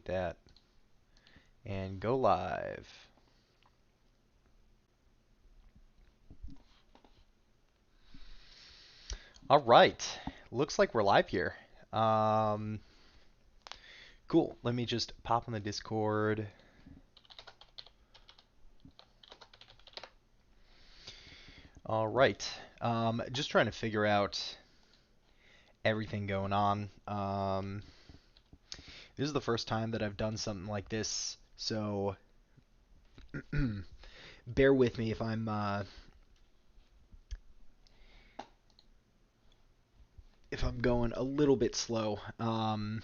that. And go live. All right. Looks like we're live here. Um, cool. Let me just pop on the Discord. All right. Just trying to figure out everything going on. This is the first time that I've done something like this, so bear with me if I'm going a little bit slow. I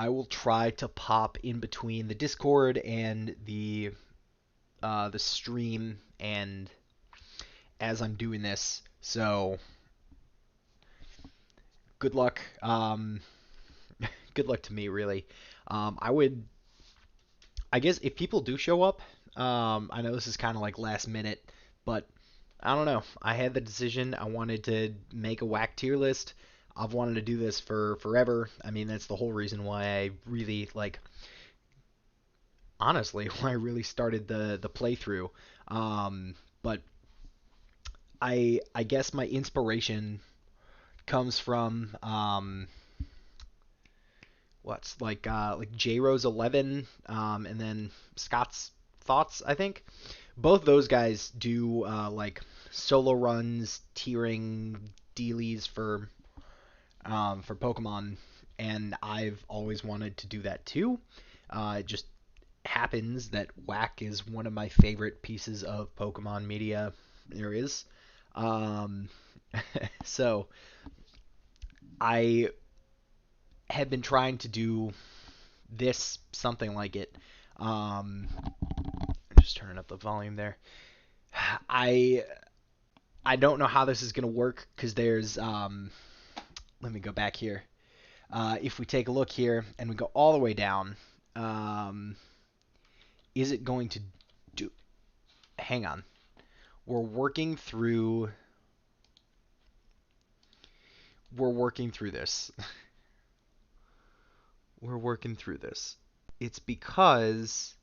will try to pop in between the Discord and the stream, and as I'm doing this, so good luck. Good luck to me, really. I guess if people do show up, I know this is kind of like last minute, but I don't know. I had the decision. I wanted to make a Wack tier list. I've wanted to do this for forever. I mean, that's the whole reason why I really honestly, why I really started the playthrough. But I guess my inspiration comes from what's like J Rose 11, and then Scott's Thoughts, I think. Both those guys do like solo runs, tiering dealies for Pokemon, and I've always wanted to do that too. It just happens that Wack is one of my favorite pieces of Pokemon media there is. Um, so I had been trying to do this, something like it. I'm just turning up the volume there. I I don't know how this is gonna work because there's let me go back here. If we take a look here and we go all the way down, um, is it going to do? Hang on, we're working through. We're working through this. We're working through this. It's because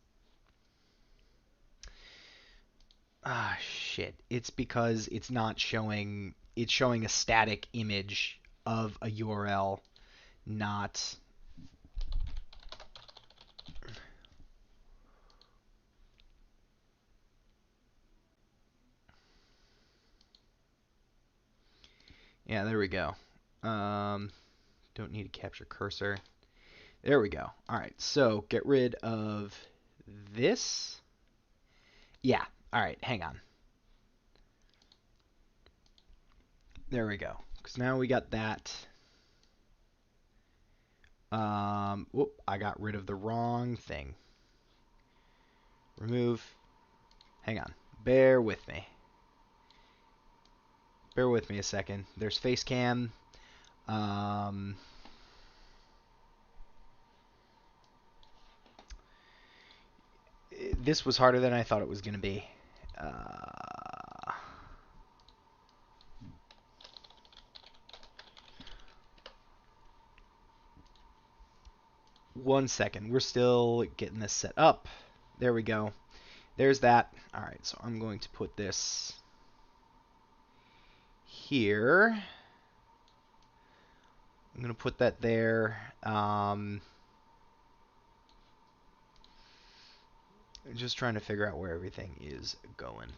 shit. It's because it's not showing. It's showing a static image of a URL, not. Yeah, there we go. Um, don't need to capture cursor. There we go. All right, so get rid of this. Yeah. All right, hang on. There we go. Because now we got that. Whoop, I got rid of the wrong thing. Remove. Hang on. Bear with me. Bear with me a second. There's face cam. Um, this was harder than I thought it was going to be. Uh, 1 second. We're still getting this set up. There we go. There's that. All right, so I'm going to put this here. I'm going to put that there. Just trying to figure out where everything is going.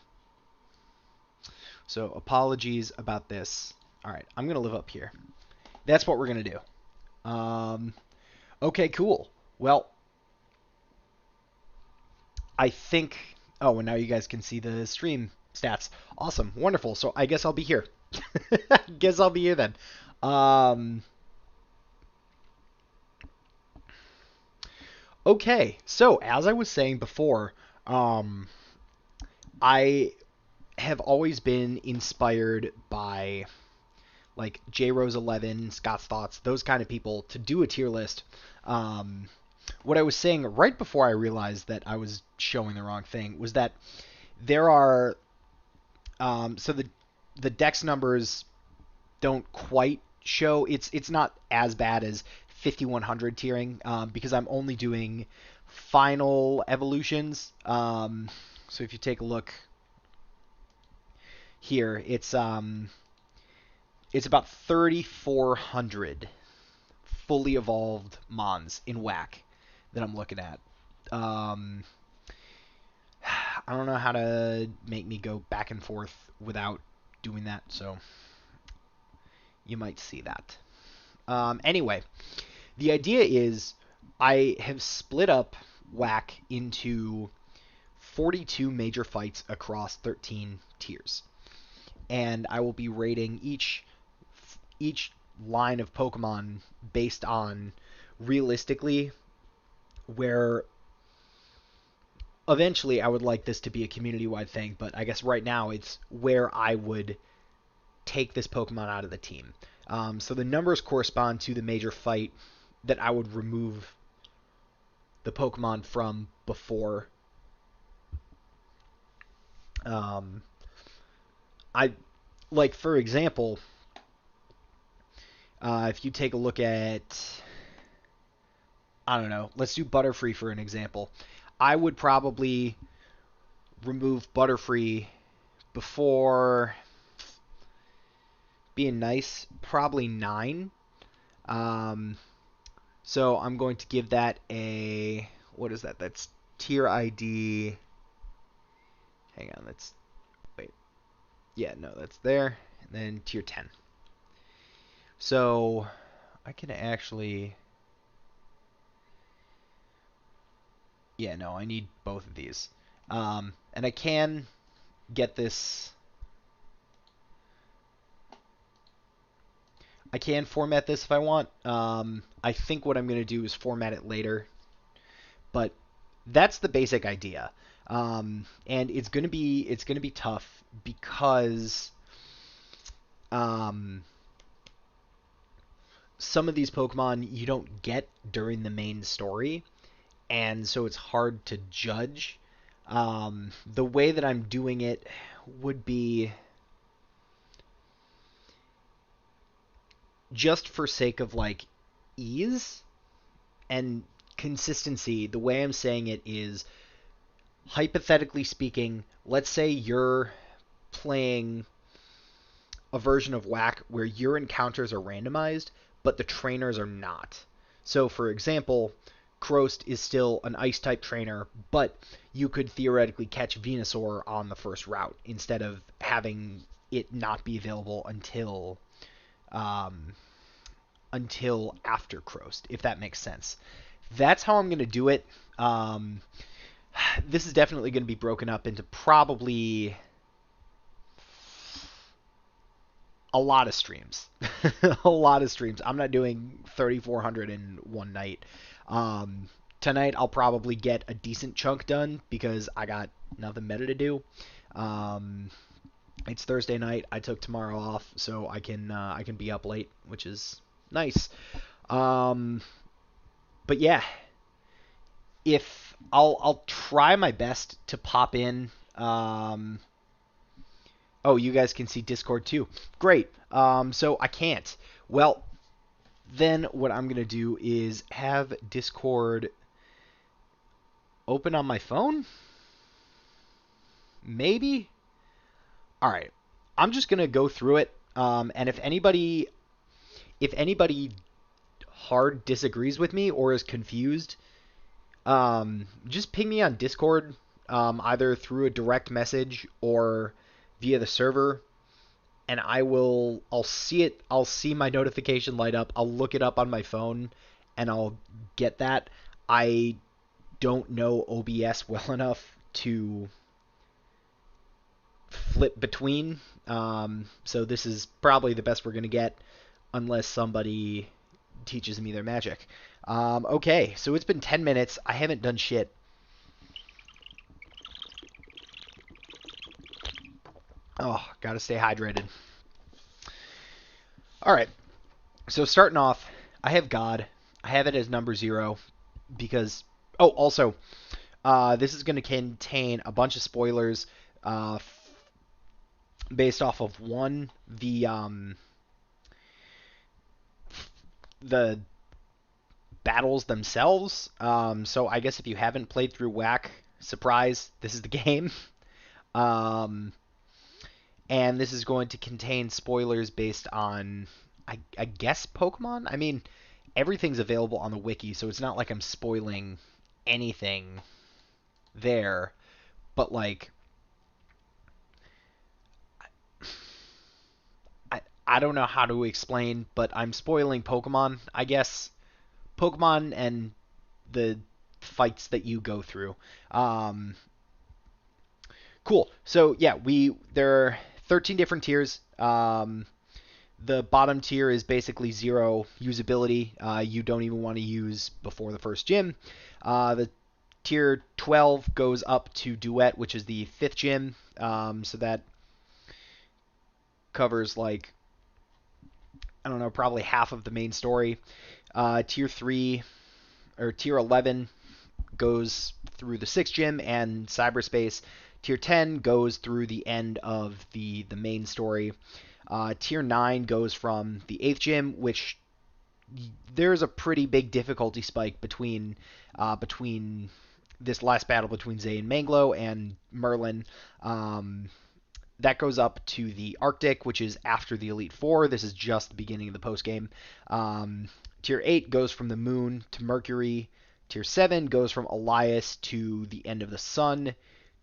So apologies about this. All right, I'm going to live up here. That's what we're going to do. Okay, cool. Well, I think... Oh, and now you guys can see the stream stats. Awesome. Wonderful. So I guess I'll be here. Guess I'll be here then. Okay, so as I was saying before, I have always been inspired by like J Rose 11, Scott's Thoughts, those kind of people to do a tier list. Um, what I was saying right before I realized that I was showing the wrong thing was that there are so the dex numbers don't quite show. It's not as bad as 5100 tiering because I'm only doing final evolutions. So if you take a look here, it's about 3400 fully evolved Mons in Wack that I'm looking at. Um, I don't know how to make me go back and forth without doing that, so you might see that. Anyway, the idea is I have split up Wack into 42 major fights across 13 tiers, and I will be rating each line of Pokemon based on realistically where eventually I would like this to be a community-wide thing, but I guess right now it's where I would take this Pokemon out of the team. So the numbers correspond to the major fight that I would remove the Pokemon from before. Um, I like, for example, if you take a look at, I don't know, let's do Butterfree for an example. I would probably remove Butterfree before, being nice, probably 9. Um, so I'm going to give that a, what is that? That's tier ID. Hang on, that's, wait. Yeah, no, that's there. And then tier 10. So I can actually, yeah, no, I need both of these. And I can get this, I can format this if I want. I think what I'm going to do is format it later, but that's the basic idea. And it's gonna be tough because um, some of these Pokemon you don't get during the main story, and so it's hard to judge. The way that I'm doing it would be just for sake of like ease and consistency. The way I'm saying it is, hypothetically speaking, let's say you're playing a version of Wack where your encounters are randomized, but the trainers are not. So, for example, Croast is still an ice type trainer, but you could theoretically catch Venusaur on the first route instead of having it not be available um, until after Croast, if that makes sense. That's how I'm going to do it. Um, this is definitely going to be broken up into probably a lot of streams. A lot of streams. I'm not doing 3,400 in one night. Um, Tonight I'll probably get a decent chunk done because I got nothing better to do. Um, it's Thursday night. I took tomorrow off, so I can be up late, which is nice. Um, but yeah, if I'll try my best to pop in. Oh, you guys can see Discord too. Great. So I can't. Well, then what I'm gonna do is have Discord open on my phone. Maybe. All right. I'm just gonna go through it. And if anybody hard disagrees with me or is confused, just ping me on Discord, either through a direct message or via the server, and I'll see it. I'll see my notification light up. I'll look it up on my phone, and I'll get that. I don't know OBS well enough to flip between, so this is probably the best we're gonna get, unless somebody teaches me their magic. Okay, so it's been 10 minutes. I haven't done shit. Oh, gotta stay hydrated. All right, so starting off, I have God. I have it as number 0 because. Oh, also, this is going to contain a bunch of spoilers based off of one, the battles themselves. So I guess if you haven't played through Wack, surprise, this is the game. Um, and this is going to contain spoilers based on, I guess, Pokemon. I mean, everything's available on the wiki, so it's not like I'm spoiling anything there. But like, I don't know how to explain, but I'm spoiling Pokemon, I guess. Pokemon and the fights that you go through. Um, cool. So yeah, we there are 13 different tiers. The bottom tier is basically zero usability. You don't even want to use before the first gym. The tier 12 goes up to Duet, which is the fifth gym. So that covers like, I don't know, probably half of the main story. Tier 3 or tier 11 goes through the sixth gym and cyberspace. Tier 10 goes through the end of the main story. Tier 9 goes from the eighth gym, which there's a pretty big difficulty spike between this last battle between Zay and Manglo and Merlin. That goes up to the Arctic, which is after the Elite Four. This is just the beginning of the post game. Tier 8 goes from the Moon to Mercury. Tier 7 goes from Elias to the end of the Sun.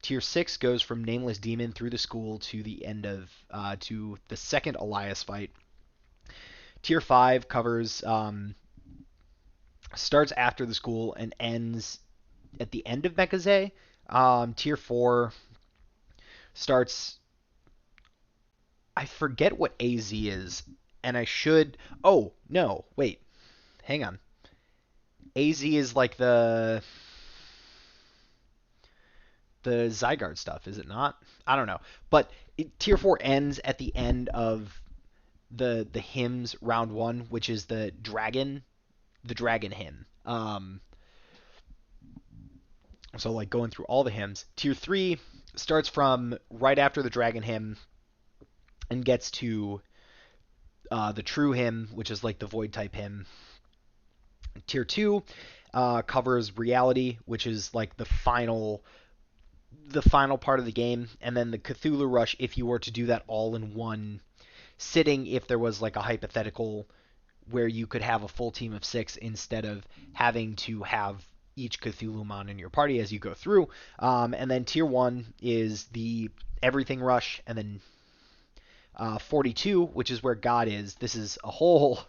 Tier 6 goes from Nameless Demon through the school to the end of to the second Elias fight. Tier 5 covers starts after the school and ends at the end of Mechazay. Tier 4 starts. I forget what AZ is, and I should. Oh no, wait, hang on. AZ is like the Zygarde stuff, is it not? I don't know, but Tier 4 ends at the end of the hymns round 1, which is the dragon hymn. So like going through all the hymns. Tier 3 starts from right after the dragon hymn and gets to the true hymn, which is like the void type hymn. Tier 2 covers reality, which is like the final part of the game, and then the Cthulhu Rush if you were to do that all in one sitting, if there was like a hypothetical where you could have a full team of 6 instead of having to have each Cthulhumon in your party as you go through. And then tier 1 is the Everything Rush, and then 42, which is where God is. This is a whole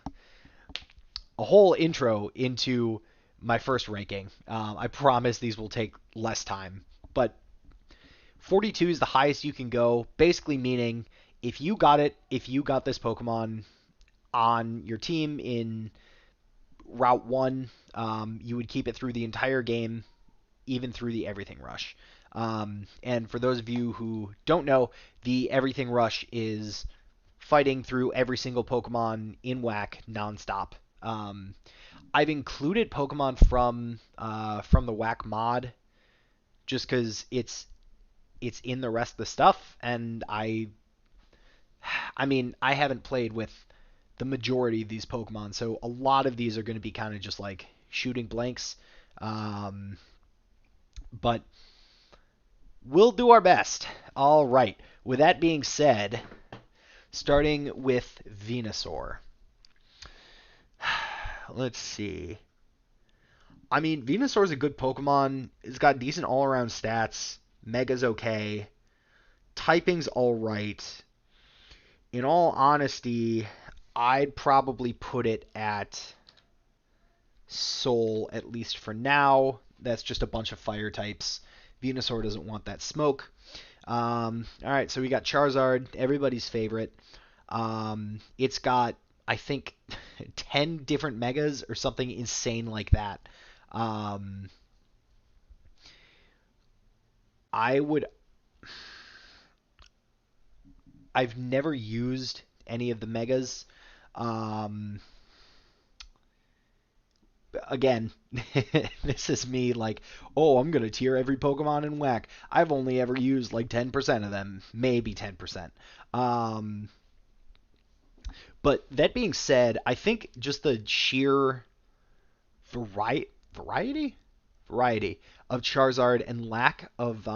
intro into my first ranking. I promise these will take less time, but 42 is the highest you can go, basically meaning if you got this Pokemon on your team in Route 1, you would keep it through the entire game, even through the Everything Rush. And for those of you who don't know, the Everything Rush is fighting through every single Pokemon in Wack nonstop. I've included Pokemon from the Wack mod just because it's in the rest of the stuff, and I mean, I haven't played with the majority of these Pokemon, so a lot of these are going to be kind of just like shooting blanks. But we'll do our best. All right. With that being said, starting with Venusaur. Let's see. I mean, Venusaur is a good Pokemon. It's got decent all-around stats. Mega's okay. Typing's all right. In all honesty, I'd probably put it at Soul, at least for now. That's just a bunch of fire types. Venusaur doesn't want that smoke. All right, so we got Charizard, everybody's favorite. It's got, I think, 10 different megas or something insane like that. Um, I would. I've never used any of the megas. Um, Again, this is me like, oh, I'm gonna tier every Pokemon in Whack. I've only ever used like 10% of them, maybe 10%. Um, but that being said, I think just the sheer variety variety of Charizard and lack of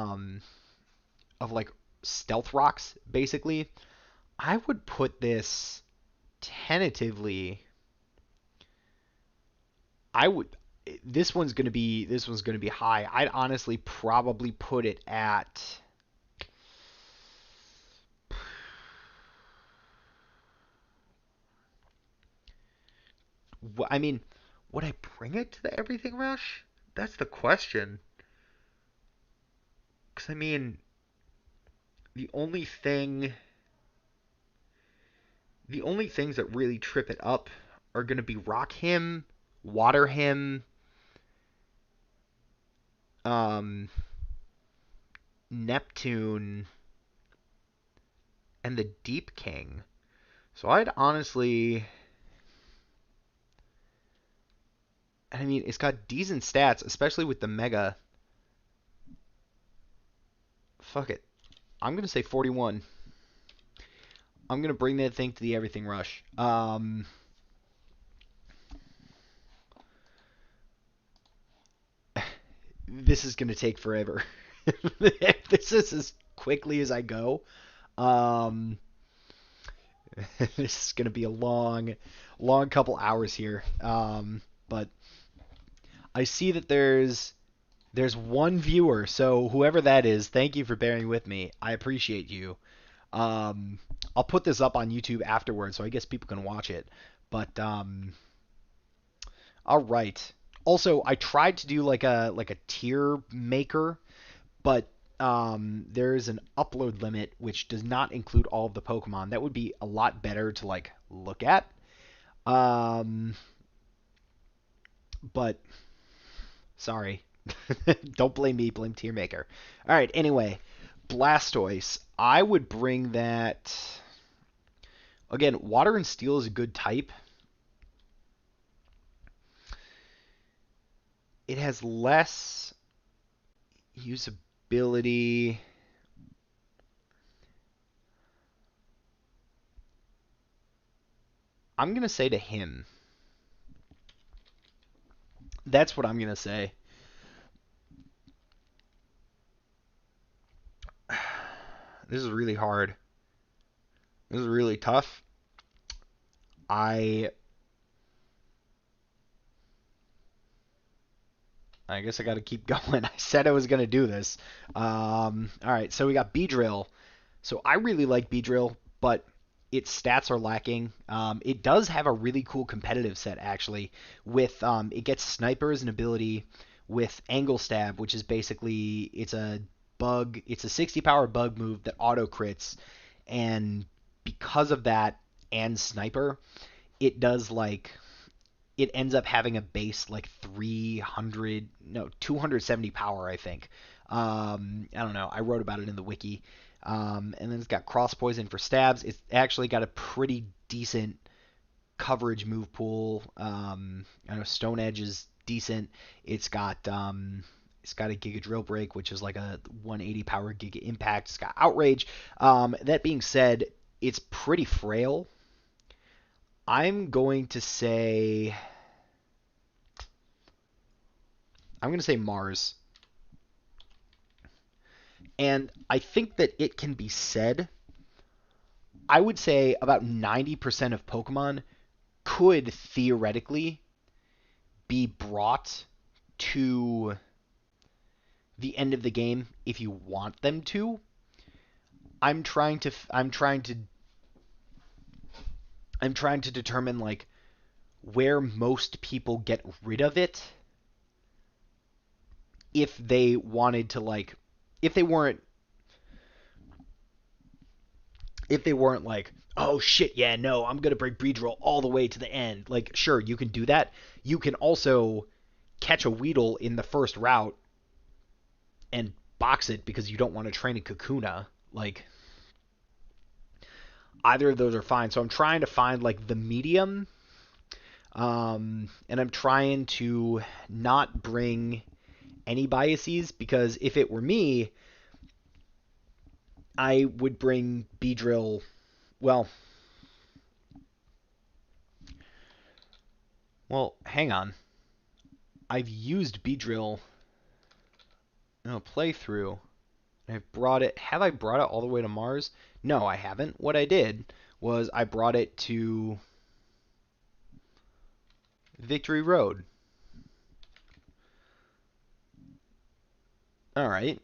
like stealth rocks basically, I would put this tentatively. I would. This one's gonna be high. I'd honestly probably put it at. I mean, would I bring it to the Everything Rush? That's the question. Because I mean, the only thing, the only things that really trip it up are gonna be Rock Him, Water Him, um, Neptune, and the Deep King. So I'd honestly, I mean, it's got decent stats, especially with the Mega. Fuck it. I'm gonna say 41. I'm gonna bring that thing to the Everything Rush. This is gonna take forever. If this is as quickly as I go, um, this is gonna be a long, long couple hours here. But I see that there's one viewer, so whoever that is, thank you for bearing with me. I appreciate you. Um, I'll put this up on YouTube afterwards, so I guess people can watch it. But all right. Also, I tried to do like a tier maker, but there's an upload limit which does not include all of the Pokemon. That would be a lot better to like look at. Um, but sorry. Don't blame me, blame tier maker. All right, anyway, Blastoise. I would bring that again, Water and Steel is a good type. It has less usability. I'm going to say to him. That's what I'm going to say. This is really hard. This is really tough. I I guess I got to keep going. I said I was going to do this. All right, so we got Beedrill. So I really like Beedrill, but its stats are lacking. It does have a really cool competitive set actually. With it gets Sniper as an ability with Angle Stab, which is basically it's a bug. It's a 60 power bug move that auto crits, and because of that and Sniper, it does like it ends up having a base like 300 no 270 power I think. I don't know, I wrote about it in the wiki. And then it's got cross poison for stabs. It's actually got a pretty decent coverage move pool. I know Stone Edge is decent. It's got a Giga Drill Break, which is like a 180 power Giga Impact. It's got Outrage. That being said, it's pretty frail. I'm going to say I'm going to say Mars. And I think that it can be said. I would say about 90% of Pokemon could theoretically be brought to the end of the game if you want them to. I'm trying to determine like where most people get rid of it if they wanted to like if they weren't like, oh shit, yeah, no, I'm gonna bring Breedrill all the way to the end. Like, sure, you can do that. You can also catch a Weedle in the first route and box it because you don't want to train a Kakuna. Like, either of those are fine. So I'm trying to find like the medium, and I'm trying to not bring any biases because if it were me, I would bring Beedrill. Well, hang on. I've used Beedrill in a playthrough. I've brought it. Have I brought it all the way to Mars? No, I haven't. What I did was I brought it to Victory Road. All right,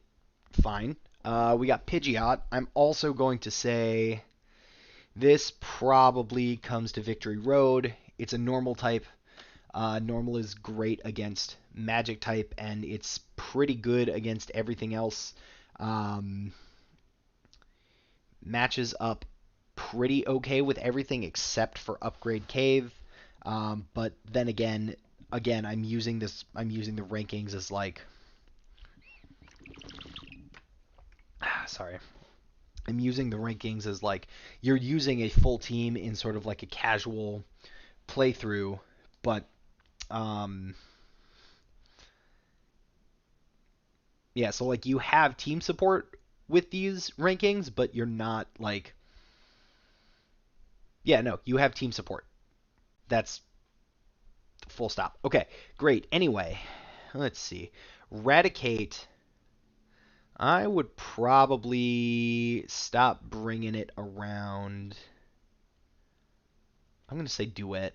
fine. We got Pidgeot. I'm also going to say this probably comes to Victory Road. It's a normal type. Normal is great against magic type, and it's pretty good against everything else. Um, Matches up pretty okay with everything except for Upgrade Cave. But then again, I'm using this. I'm using the rankings as like, sorry. I'm using the rankings as like you're using a full team in sort of like a casual playthrough, but um, yeah, so like you have team support with these rankings, but you're not like, yeah, no, you have team support. That's full stop. Okay, great. Anyway, let's see. Radicate. I would probably stop bringing it around. I'm going to say Duet.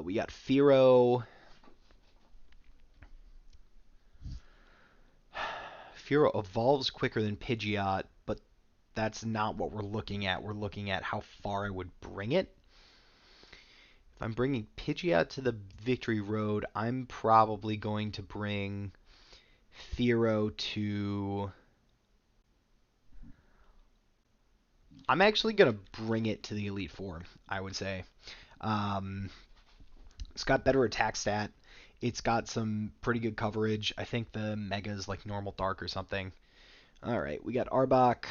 We got Firo. Firo evolves quicker than Pidgeot, but that's not what we're looking at. We're looking at how far I would bring it. If I'm bringing Pidgeot to the Victory Road, I'm probably going to bring Firo to... I'm actually going to bring it to the Elite Four, I would say. Um, it's got better attack stat. It's got some pretty good coverage. I think the Mega is like normal dark or something. All right, we got Arbok.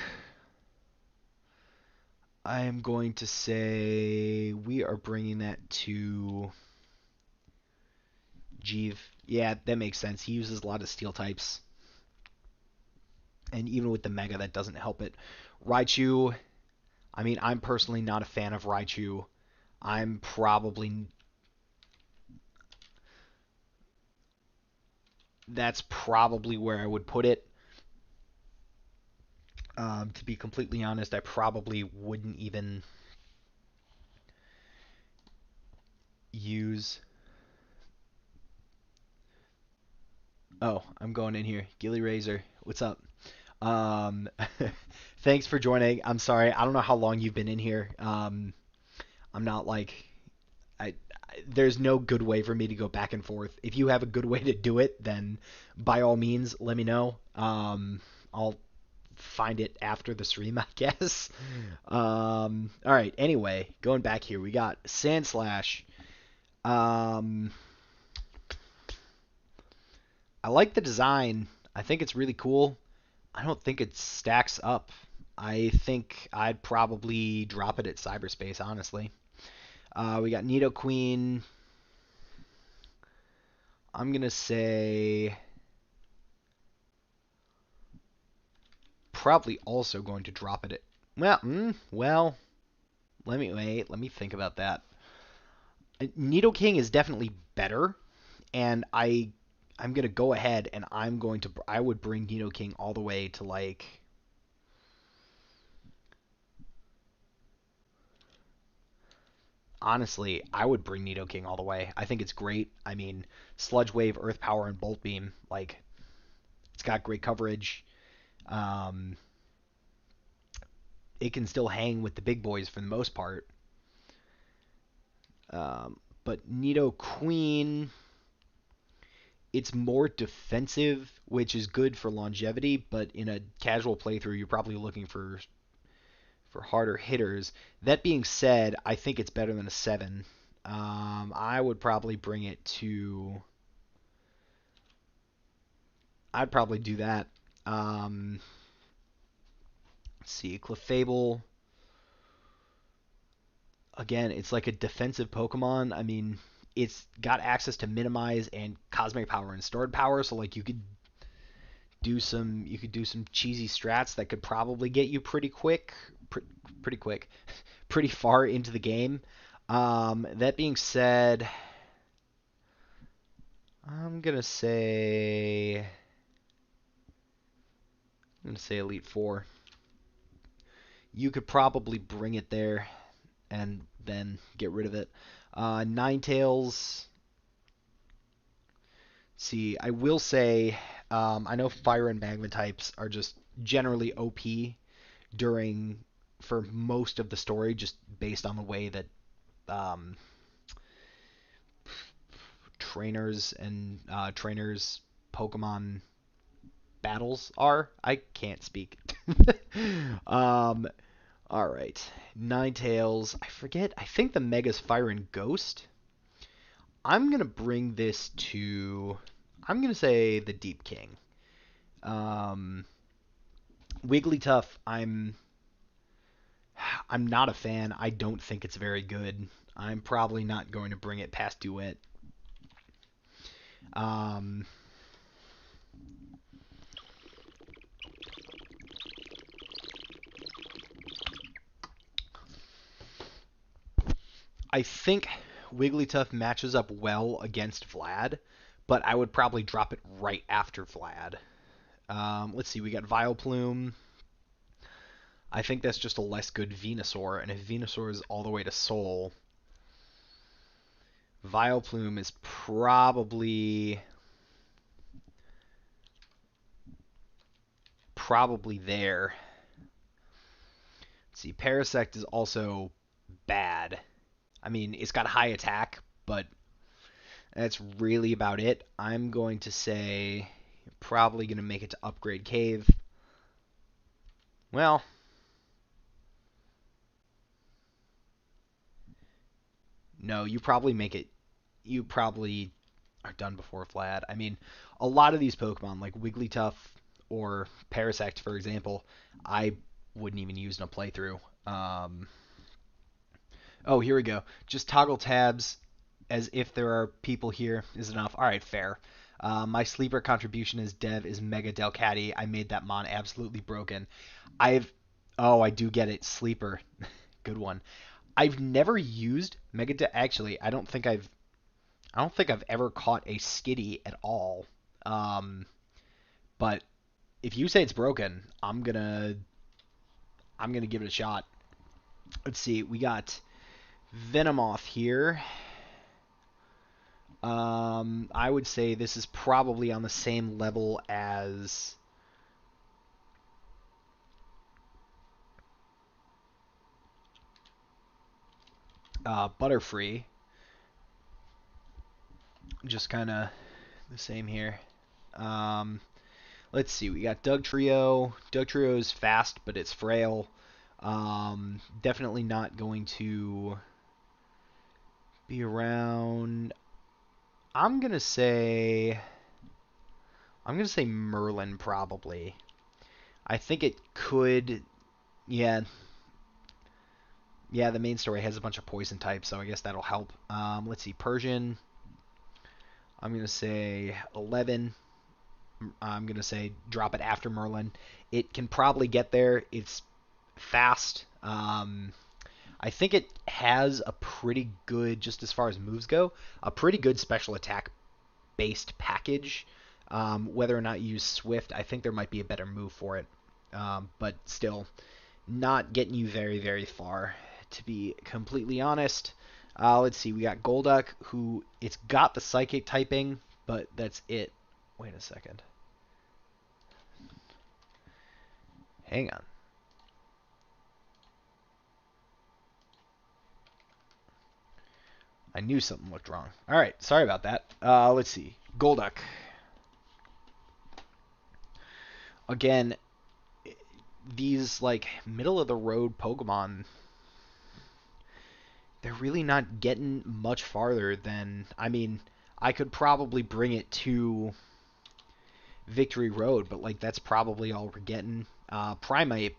I'm going to say we are bringing that to Jeev. Yeah, that makes sense. He uses a lot of steel types. And even with the Mega, that doesn't help it. Raichu, I mean, I'm personally not a fan of Raichu. I'm probably... That's probably where I would put it. To be completely honest, I probably wouldn't even use... Oh, I'm going in here. Gilly Razor, what's up? Um, Thanks for joining. I'm sorry. I don't know how long you've been in here. I'm not like there's no good way for me to go back and forth. If you have a good way to do it, then by all means, let me know. I'll find it after the stream, I guess. All right. Anyway, going back here, we got Sandslash. Um, I like the design. I think it's really cool. I don't think it stacks up. I think I'd probably drop it at cyberspace, honestly. We got Nidoqueen. I'm gonna say probably also going to drop it at well. Let me wait. Let me think about that. Nidoking is definitely better, and I'm gonna go ahead and I would bring Nidoking all the way to like. Honestly, I would bring Nidoking all the way. I think it's great. I mean, Sludge Wave, Earth Power, and Bolt Beam, like, it's got great coverage. Um, it can still hang with the big boys for the most part. But Nidoqueen, it's more defensive, which is good for longevity. But in a casual playthrough, you're probably looking for harder hitters. That being said, I think it's better than a 7. I would probably bring it to. I'd probably do that. Um, let's see, Clefable. Again, it's like a defensive Pokemon. I mean, it's got access to minimize and cosmic power and stored power, so like you could do some cheesy strats that could probably get you pretty quick, pretty quick, pretty far into the game. That being said, I'm gonna say Elite Four. You could probably bring it there and then get rid of it. Ninetales. See, I will say, I know fire and magma types are just generally OP during for most of the story, just based on the way that um, trainers Pokemon battles are. I can't speak. um, all right, Ninetales. I forget. I think the Mega's Fire and Ghost. I'm gonna bring this to. I'm gonna say the Deep King. Um, Wigglytuff. I'm not a fan. I don't think it's very good. I'm probably not going to bring it past Duet. Um, I think Wigglytuff matches up well against Vlad, but I would probably drop it right after Vlad. Let's see, we got Vileplume. I think that's just a less good Venusaur, and if Venusaur is all the way to Soul, Vileplume is probably there. Let's see, Parasect is also bad. I mean, it's got high attack, but that's really about it. I'm going to say probably going to make it to Upgrade Cave. Well, no, you probably make it. You probably are done before Vlad. I mean, a lot of these Pokemon, like Wigglytuff or Parasect, for example, I wouldn't even use in a playthrough. Oh, here we go. Just toggle tabs as if there are people here is enough. All right, fair. My sleeper contribution as dev is Mega Delcatty. I made that mon absolutely broken. I've Oh, I do get it. Sleeper. Good one. I've never used actually, I don't think I've ever caught a Skitty at all. Um, but if you say it's broken, I'm gonna give it a shot. Let's see. We got Venomoth here. I would say this is probably on the same level as Butterfree. Just kind of the same here. Um, let's see. We got Dugtrio. Dugtrio is fast, but it's frail. Definitely not going to be around. I'm gonna say Merlin probably. I think it could. Yeah, yeah. The main story has a bunch of poison types, so I guess that'll help. Let's see. Persian. I'm gonna say 11. I'm gonna say drop it after Merlin. It can probably get there. It's fast. I think it has a pretty good, just as far as moves go, a pretty good special attack based package. Whether or not you use Swift, I think there might be a better move for it. But still, not getting you very, very far, to be completely honest. Let's see, we got Golduck, who it's got the Psychic typing, but that's it. Wait a second. Hang on. I knew something looked wrong. All right, sorry about that. Let's see. Golduck. Again, these like middle of the road Pokemon, they're really not getting much farther than. I mean, I could probably bring it to Victory Road, but like that's probably all we're getting. Primeape.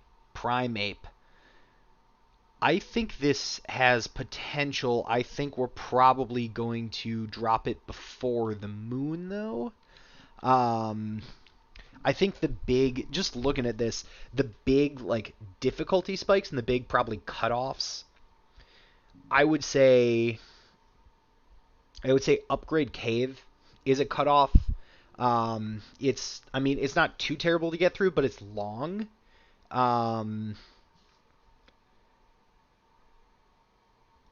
I think this has potential. I think we're probably going to drop it before the moon, though. Um, I think the big, just looking at this, the big like difficulty spikes and the big probably cutoffs. I would say, Upgrade Cave is a cutoff. I mean, it's not too terrible to get through, but it's long. Um,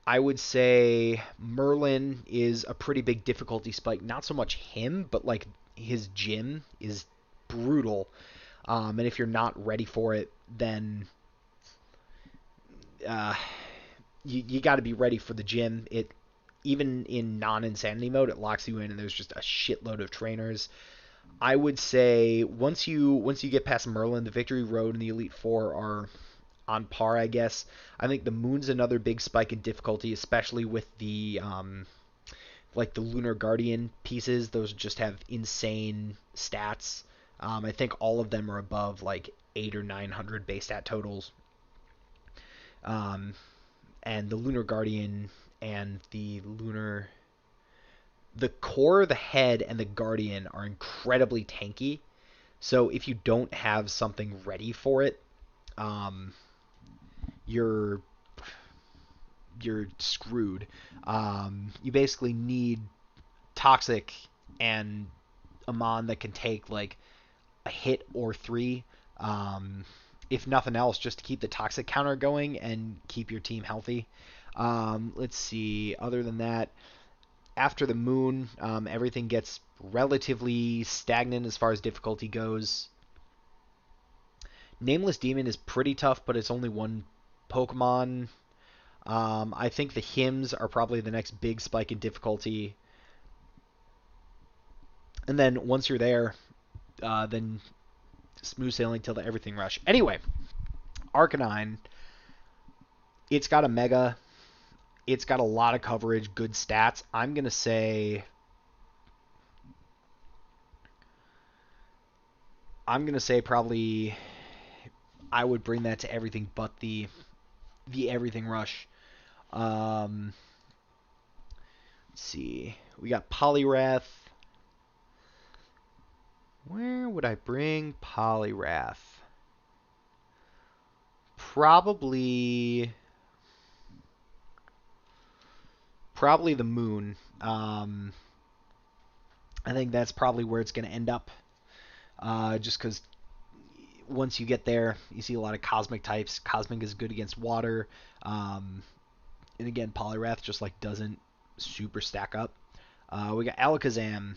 I would say Merlin is a pretty big difficulty spike. Not so much him, but like his gym is brutal. And if you're not ready for it, then uh, you got to be ready for the gym. It even in non-insanity mode, it locks you in, and there's just a shitload of trainers. I would say once you get past Merlin, the Victory Road and the Elite Four are on par, I guess. I think the Moon's another big spike in difficulty, especially with the like the Lunar Guardian pieces. Those just have insane stats. I think all of them are above like 800 or 900 base stat totals. Um, and the Lunar Guardian and the core, the head, and the Guardian are incredibly tanky. So if you don't have something ready for it, um, you're you're screwed. You basically need Toxic and Amon that can take like a hit or three, um, if nothing else, just to keep the Toxic counter going and keep your team healthy. Let's see. Other than that, after the Moon, everything gets relatively stagnant as far as difficulty goes. Nameless Demon is pretty tough, but it's only one Pokemon. I think the hymns are probably the next big spike in difficulty. And then once you're there, then smooth sailing till the Everything Rush. Anyway, Arcanine, it's got a Mega. It's got a lot of coverage, good stats. I'm gonna say probably I would bring that to everything but the Everything Rush. Um, let's see. We got Poliwrath. Where would I bring Poliwrath? Probably the Moon. I think that's probably where it's going to end up. Just because once you get there, you see a lot of Cosmic types. Cosmic is good against water. Um, and again, Poliwrath just like doesn't super stack up. We got Alakazam.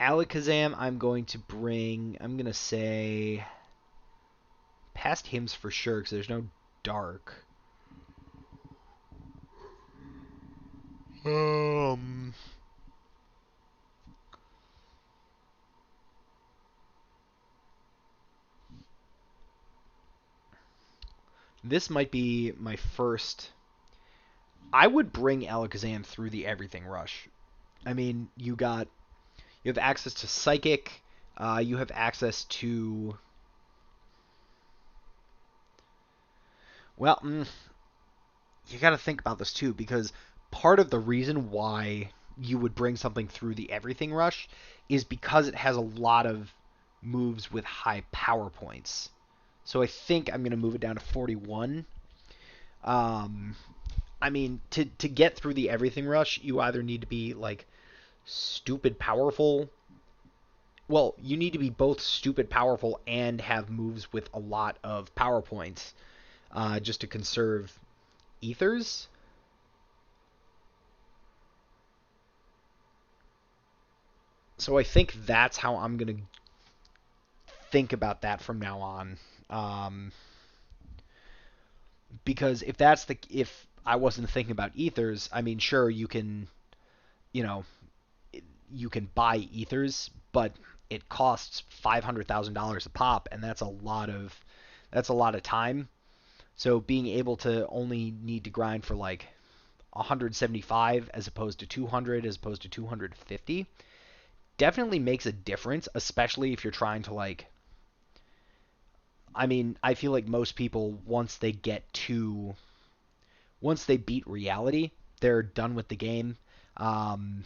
Alakazam, I'm going to say past hymns for sure because there's no dark. Um, this might be my first. I would bring Alakazam through the Everything Rush. I mean, you have access to Psychic. You have access to well, you got to think about this too because part of the reason why you would bring something through the Everything Rush is because it has a lot of moves with high power points. So I think I'm going to move it down to 41. Um, I mean, to get through the Everything Rush, you either need to be like stupid powerful. Well, you need to be both stupid powerful and have moves with a lot of power points, just to conserve ethers. So I think that's how I'm gonna think about that from now on. Um, because if I wasn't thinking about ethers, I mean, sure you know you can buy ethers, but it costs $500,000 a pop, and that's a lot of time. So being able to only need to grind for like 175 as opposed to 200 as opposed to 250 definitely makes a difference, especially if you're trying to like. I mean, I feel like most people once they beat reality, they're done with the game. Um,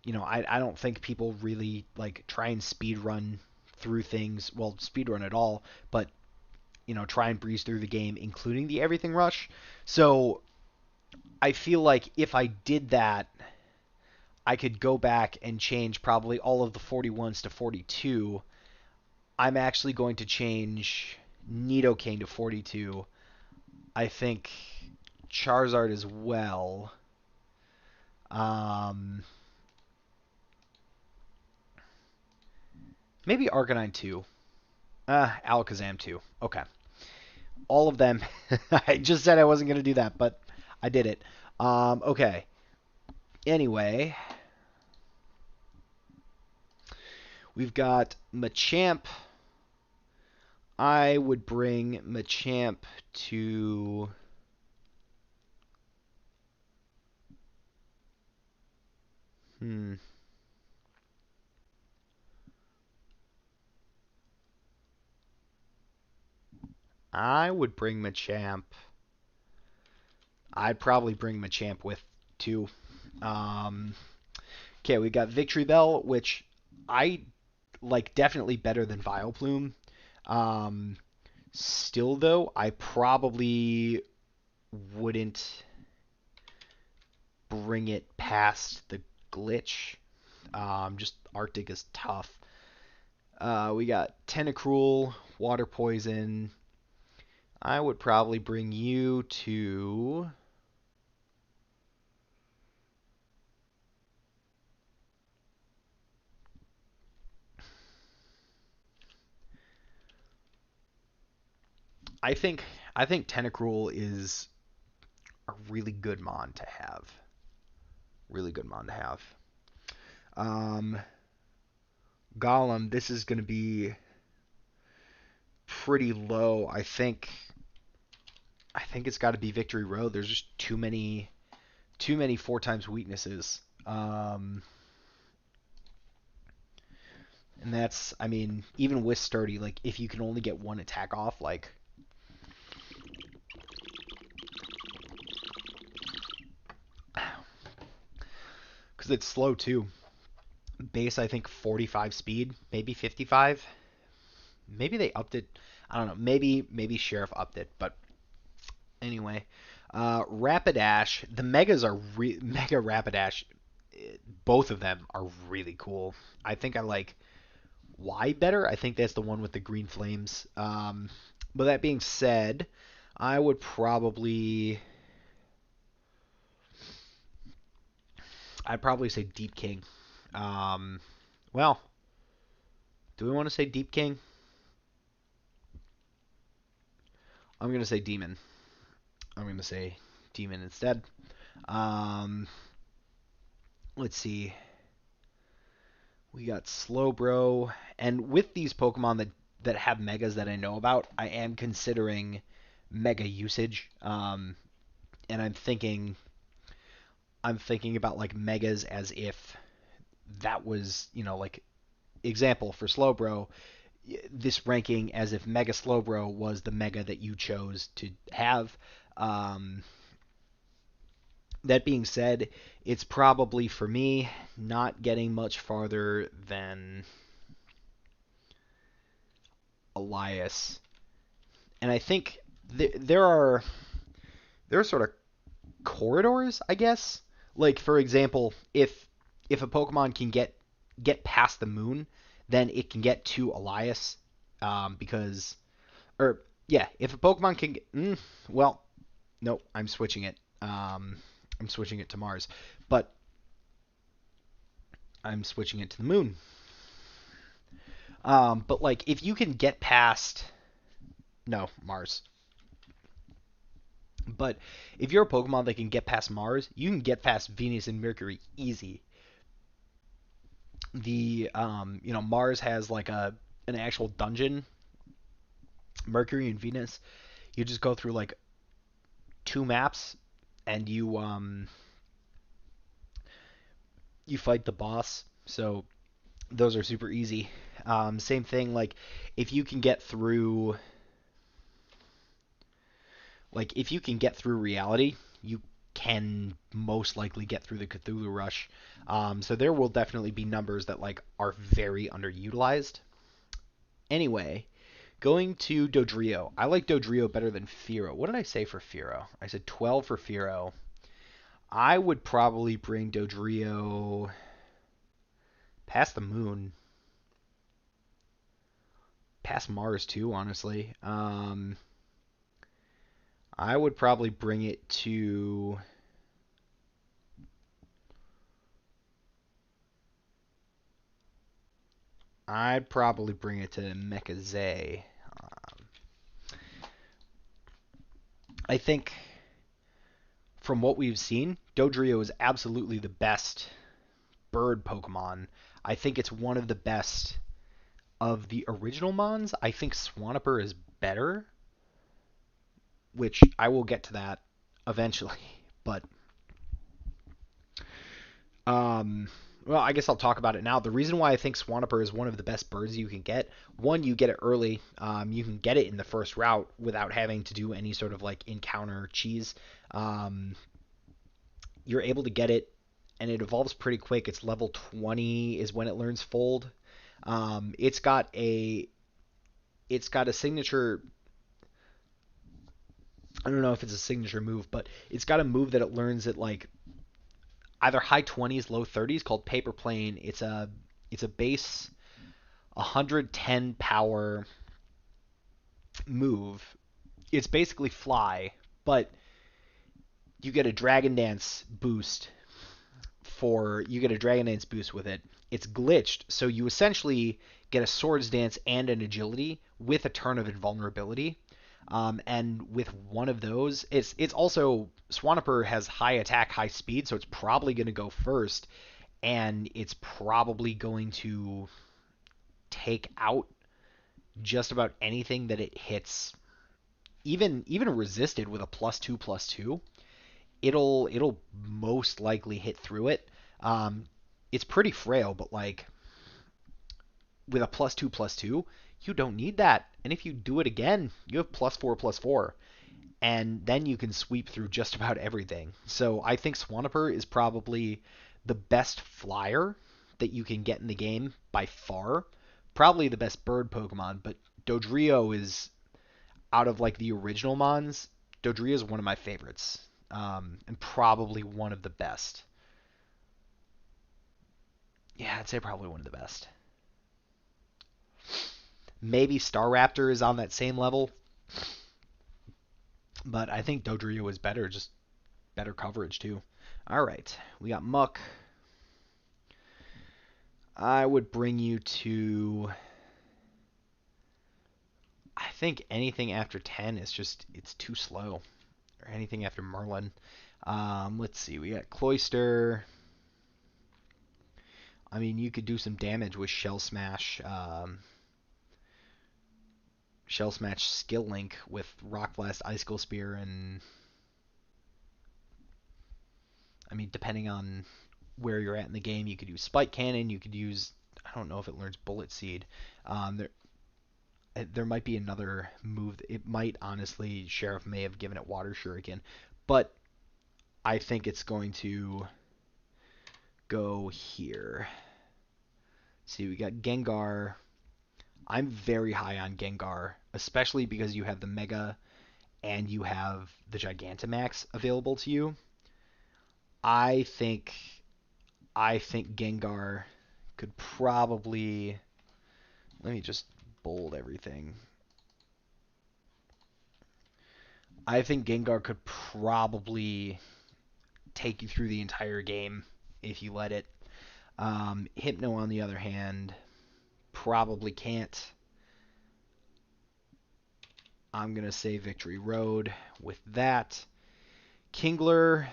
I don't think people really like try and speed run through things. Well, speed run at all, but try and breeze through the game, including the Everything Rush. So I feel like if I did that, I could go back and change probably all of the 41s to 42. I'm actually going to change Nidoking to 42. I think Charizard as well. Um, maybe Arcanine too. Alakazam too. Okay. All of them. I just said I wasn't going to do that, but I did it. Okay. Anyway, we've got Machamp. I would bring Machamp to. Hmm. I would bring Machamp. I'd probably bring Machamp with too. Um, okay, we got Victory Bell, which I like definitely better than Vileplume. Um, Still though, I probably wouldn't bring it past the glitch. Just Arctic is tough. We got Tentacruel, Water Poison. I would probably bring you to. I think I think Tentacruel is a really good mon to have. Really good mon to have. Um, Golem, this is going to be pretty low. I think it's got to be Victory Road. There's just too many four times weaknesses. And that's, I mean, even with Sturdy, like if you can only get one attack off, like because it's slow too. Base, I think 45 speed, maybe 55. Maybe they upped it. I don't know. Maybe Sheriff upped it, but anyway. Rapidash, the megas are Mega Rapidash. Both of them are really cool. I think I like Y better. I think that's the one with the green flames. But that being said, I would probably I'd probably say Deep King. Um, well, do we want to say Deep King? I'm gonna say Demon. I'm gonna say Demon instead. Um, let's see. We got Slowbro, and with these Pokemon that have megas that I know about, I am considering mega usage. And I'm thinking about like megas as if that was, like example for Slowbro, this ranking as if Mega Slowbro was the mega that you chose to have. Um, that being said, it's probably for me not getting much farther than Elias, and I think there are sort of corridors, I guess. Like for example, if a Pokemon can get past the moon, then it can get to Elias, because or yeah, if a Pokemon can get, well, no, I'm switching it. I'm switching it to Mars, but I'm switching it to the moon. But like if you can get past, no, Mars. But if you're a Pokemon that can get past Mars, you can get past Venus and Mercury easy. Mars has like an actual dungeon. Mercury and Venus, you just go through like two maps, and you fight the boss. So those are super easy. Same thing, if you can get through, if you can get through reality, you can most likely get through the Cthulhu Rush. So there will definitely be numbers that are very underutilized. Anyway, going to Dodrio. I like Dodrio better than Firo. What did I say for Firo? I said 12 for Firo. I would probably bring Dodrio past the moon, past Mars too, honestly. I would probably bring it to. I'd probably bring it to Mechazay. I think from what we've seen, Dodrio is absolutely the best bird Pokemon. I think it's one of the best of the original Mons. I think Swampert is better, which I will get to that eventually. But um, well, I guess I'll talk about it now. The reason why I think Swampert is one of the best birds you can get, one, you get it early. You can get it in the first route without having to do any sort of like encounter cheese. Um, you're able to get it, and it evolves pretty quick. It's level 20 is when it learns Fold. Um, it's got a it's got a signature. I don't know if it's a signature move, but it's got a move that it learns at like either high 20s, low 30s called Paper Plane. It's a base 110 power move. It's basically fly, but you get a Dragon Dance boost you get a Dragon Dance boost with it. It's glitched, so you essentially get a Swords Dance and an Agility with a turn of Invulnerability. And with one of those, it's also Swampert has high attack, high speed, so it's probably going to go first, and it's probably going to take out just about anything that it hits. Even resisted with a +2/+2, it'll most likely hit through it. Um, it's pretty frail, but like with a +2/+2, you don't need that. And if you do it again, you have +4/+4, and then you can sweep through just about everything. So I think Swampert is probably the best flyer that you can get in the game by far. Probably the best bird Pokemon, but Dodrio is out of like the original Mons. Dodrio is one of my favorites, and probably one of the best. Yeah, I'd say probably one of the best. Maybe Staraptor is on that same level, but I think Dodrio is better, just better coverage too. All right, we got Muck. I would bring you to. I think anything after 10 is just it's too slow, or anything after Merlin. Let's see, we got Cloyster. I mean, you could do some damage with Shell Smash. Shell Smash Skill Link with Rock Blast, Icicle Spear, and I mean, depending on where you're at in the game, you could use Spike Cannon. You could use I don't know if it learns Bullet Seed. There might be another move. It might honestly, Sheriff may have given it Water Shuriken, but I think it's going to go here. See, we got Gengar. I'm very high on Gengar, especially because you have the Mega and you have the Gigantamax available to you. I think I think Gengar could probably let me just bold everything. I think Gengar could probably take you through the entire game if you let it. Hypno, on the other hand, probably can't. I'm going to say Victory Road with that. Kingler,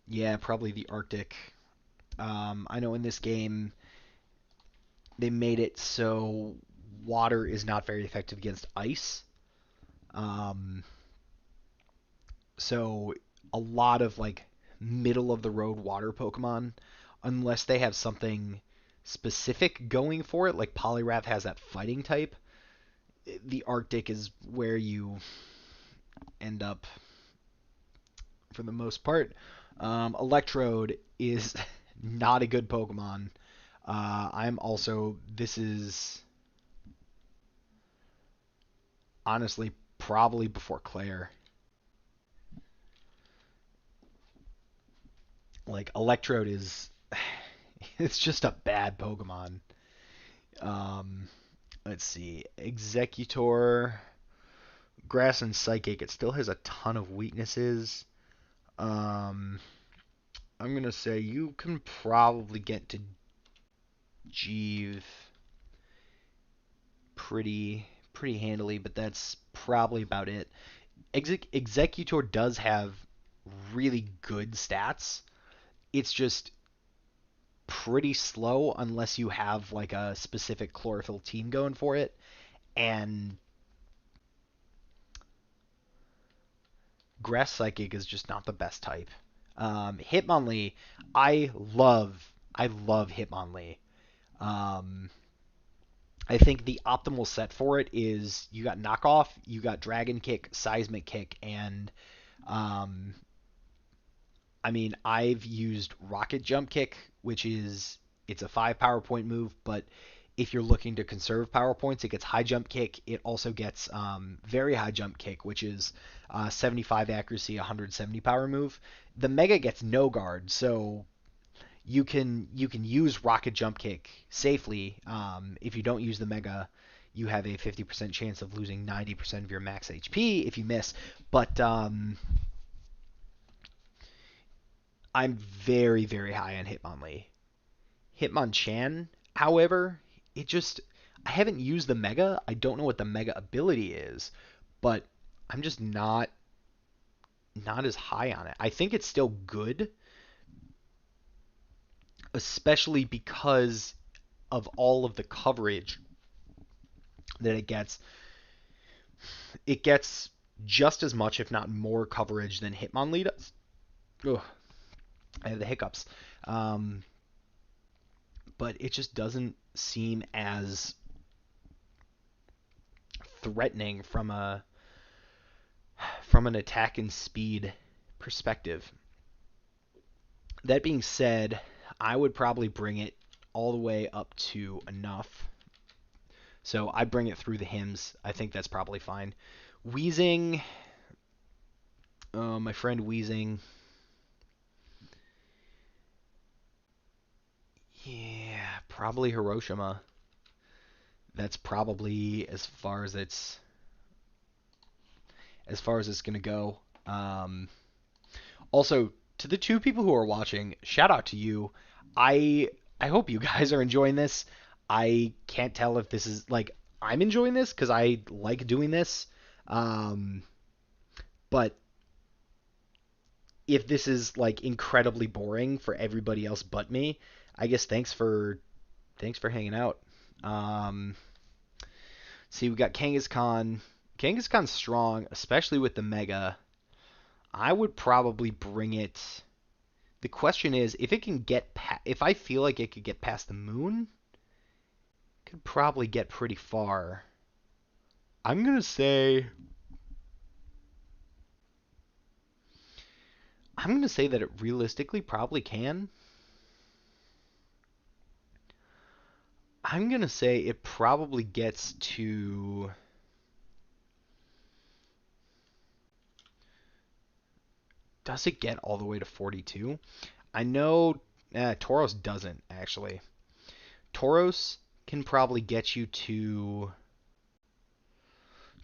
yeah, probably the Arctic. I know in this game they made it so water is not very effective against ice. Um, so a lot of like middle of the road water Pokemon, unless they have something specific going for it, like Poliwrath has that fighting type, the Arctic is where you end up for the most part. Electrode is not a good Pokemon. I'm also this is Honestly, probably before Claire. Like Electrode is, it's just a bad Pokemon. Um, let's see, Executor, Grass and Psychic. It still has a ton of weaknesses. Um, I'm gonna say you can probably get to Jeeve pretty handily, but that's probably about it. Executor does have really good stats. It's just pretty slow unless you have like a specific chlorophyll team going for it. And Grass Psychic is just not the best type. Hitmonlee, I love Hitmonlee. Um, I think the optimal set for it is you got knockoff, you got dragon kick, seismic kick, and um, I mean I've used rocket jump kick, which is it's a 5 power point move, but if you're looking to conserve power points, it gets high jump kick. It also gets very high jump kick, which is 75 accuracy, 170 power move. The mega gets no guard, so you can use rocket jump kick safely. If you don't use the mega, you have a 50% chance of losing 90% of your max HP if you miss. But I'm very high on Hitmonlee. Hitmonchan, however, it just I haven't used the mega. I don't know what the mega ability is, but I'm just not as high on it. I think it's still good, especially because of all of the coverage that it gets. It gets just as much, if not more, coverage than Hitmonlee does. Ugh, I have the hiccups. Um, but it just doesn't seem as threatening from an attack and speed perspective. That being said, I would probably bring it all the way up to enough. So I bring it through the hymns. I think that's probably fine. Wheezing, my friend Wheezing. Yeah, probably Hiroshima. That's probably as far as it's gonna go. Also, to the two people who are watching, shout out to you. I hope you guys are enjoying this. I can't tell if this is like I'm enjoying this because I like doing this. Um, but if this is like incredibly boring for everybody else but me, I guess thanks for hanging out. Um, see, we got Kangaskhan. Kangaskhan's strong, especially with the Mega. I would probably bring it. The question is, if I feel like it could get past the moon, it could probably get pretty far. I'm gonna say, I'm gonna say that it realistically probably can. I'm gonna say it probably gets to. Does it get all the way to 42? I know Tauros doesn't actually. Tauros can probably get you to.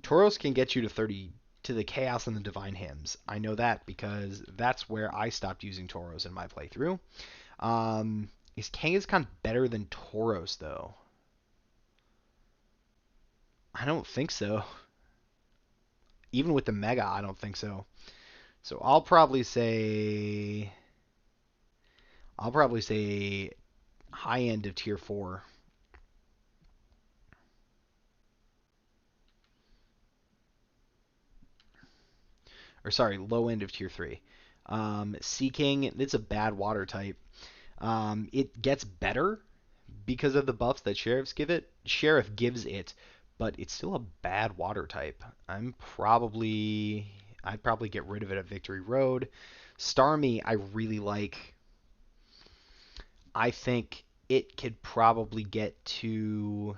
Tauros can get you to 30 to the Chaos and the Divine Hymns. I know that because that's where I stopped using Tauros in my playthrough. Is Kangaskhan better than Tauros though? I don't think so. Even with the Mega, I don't think so. So I'll probably say high end of tier 4. Or sorry, low end of tier 3. Seeking, it's a bad water type. It gets better because of the buffs that Sheriff gives it, but it's still a bad water type. I'd probably get rid of it at Victory Road. Starmie, I really like. I think it could probably get to.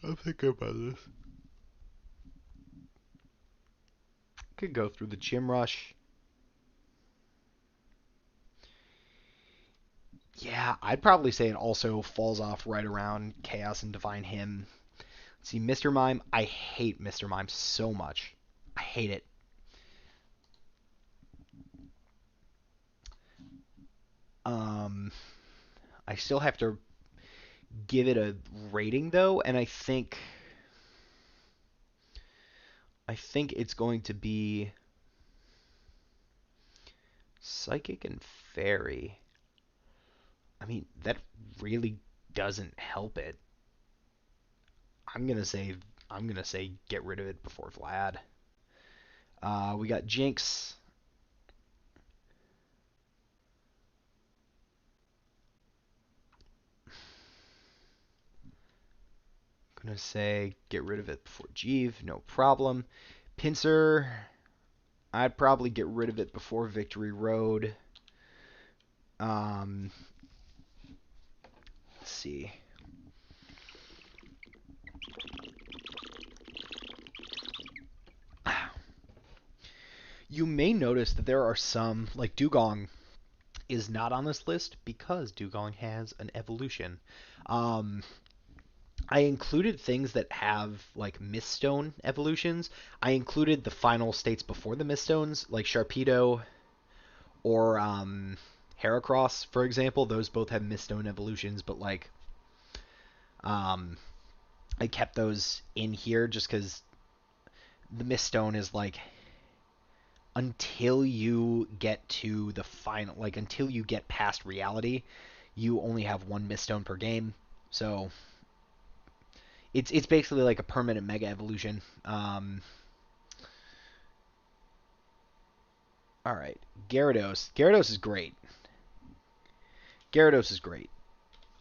I'll think about this. Could go through the Gym Rush. Yeah, I'd probably say it also falls off right around Chaos and Divine Hymn. See, Mr. Mime, I hate Mr. Mime so much. I hate it. Um, I still have to give it a rating though, and I think it's going to be Psychic and Fairy. I mean, that really doesn't help it. I'm gonna say I'm gonna say get rid of it before Vlad. We got Jinx. Gonna say get rid of it before Jeeve, no problem. Pinsir, I'd probably get rid of it before Victory Road. Um, let's see. You may notice that there are some, like Dugong is not on this list because Dugong has an evolution. Um, I included things that have like Miststone evolutions. I included the final states before the Miststones, like Sharpedo or Heracross, for example. Those both have Miststone evolutions, but like um, I kept those in here just because the Miststone is like until you get to the final, like until you get past reality, you only have one Miststone per game. So it's basically like a permanent Mega Evolution. All right, Gyarados. Gyarados is great. Gyarados is great.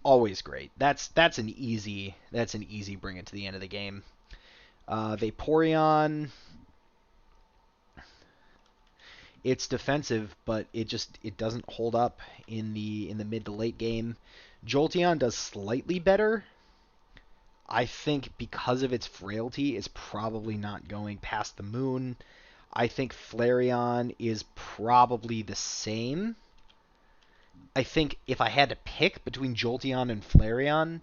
Always great. That's an easy bring it to the end of the game. Vaporeon. It's defensive, but it doesn't hold up in the mid to late game. Jolteon does slightly better. I think because of its frailty, it's probably not going past the moon. I think Flareon is probably the same. I think if I had to pick between Jolteon and Flareon,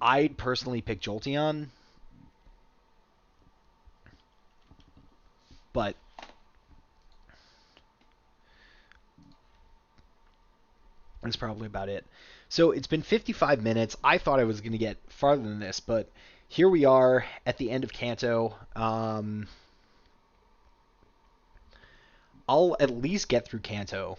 I'd personally pick Jolteon, but that's probably about it. So it's been 55 minutes. I thought I was going to get farther than this, but here we are at the end of Kanto. I'll at least get through Kanto.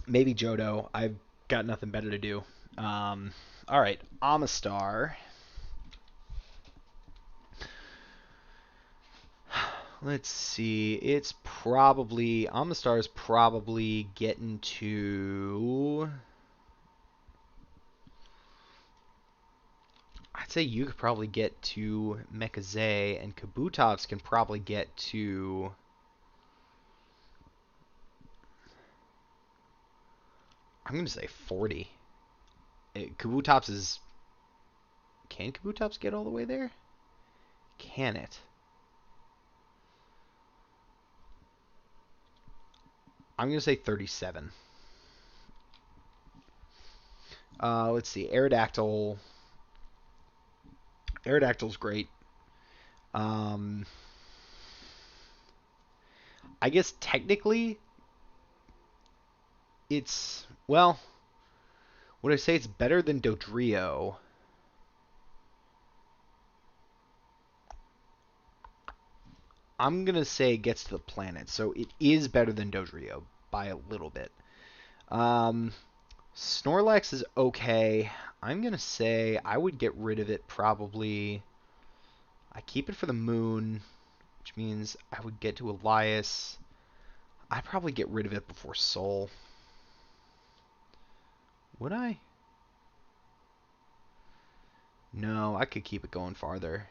Maybe Johto. I've got nothing better to do. All right, Amistar. Let's see. It's probably Amistar is probably getting to. I'd say you could probably get to Mekaze, and Kabutops can probably get to. I'm gonna say 40. Kabutops is. Can Kabutops get all the way there? Can it? I'm gonna say 37. Let's see. Aerodactyl. Aerodactyl's great. Um, I guess technically it's well. Would I say it's better than Dodrio? I'm gonna say it gets to the planet, so it is better than Dodrio by a little bit. Um, Snorlax is okay. I'm gonna say I would get rid of it probably. I keep it for the moon, which means I would get to Elias. I'd probably get rid of it before Soul. Would I? No, I could keep it going farther.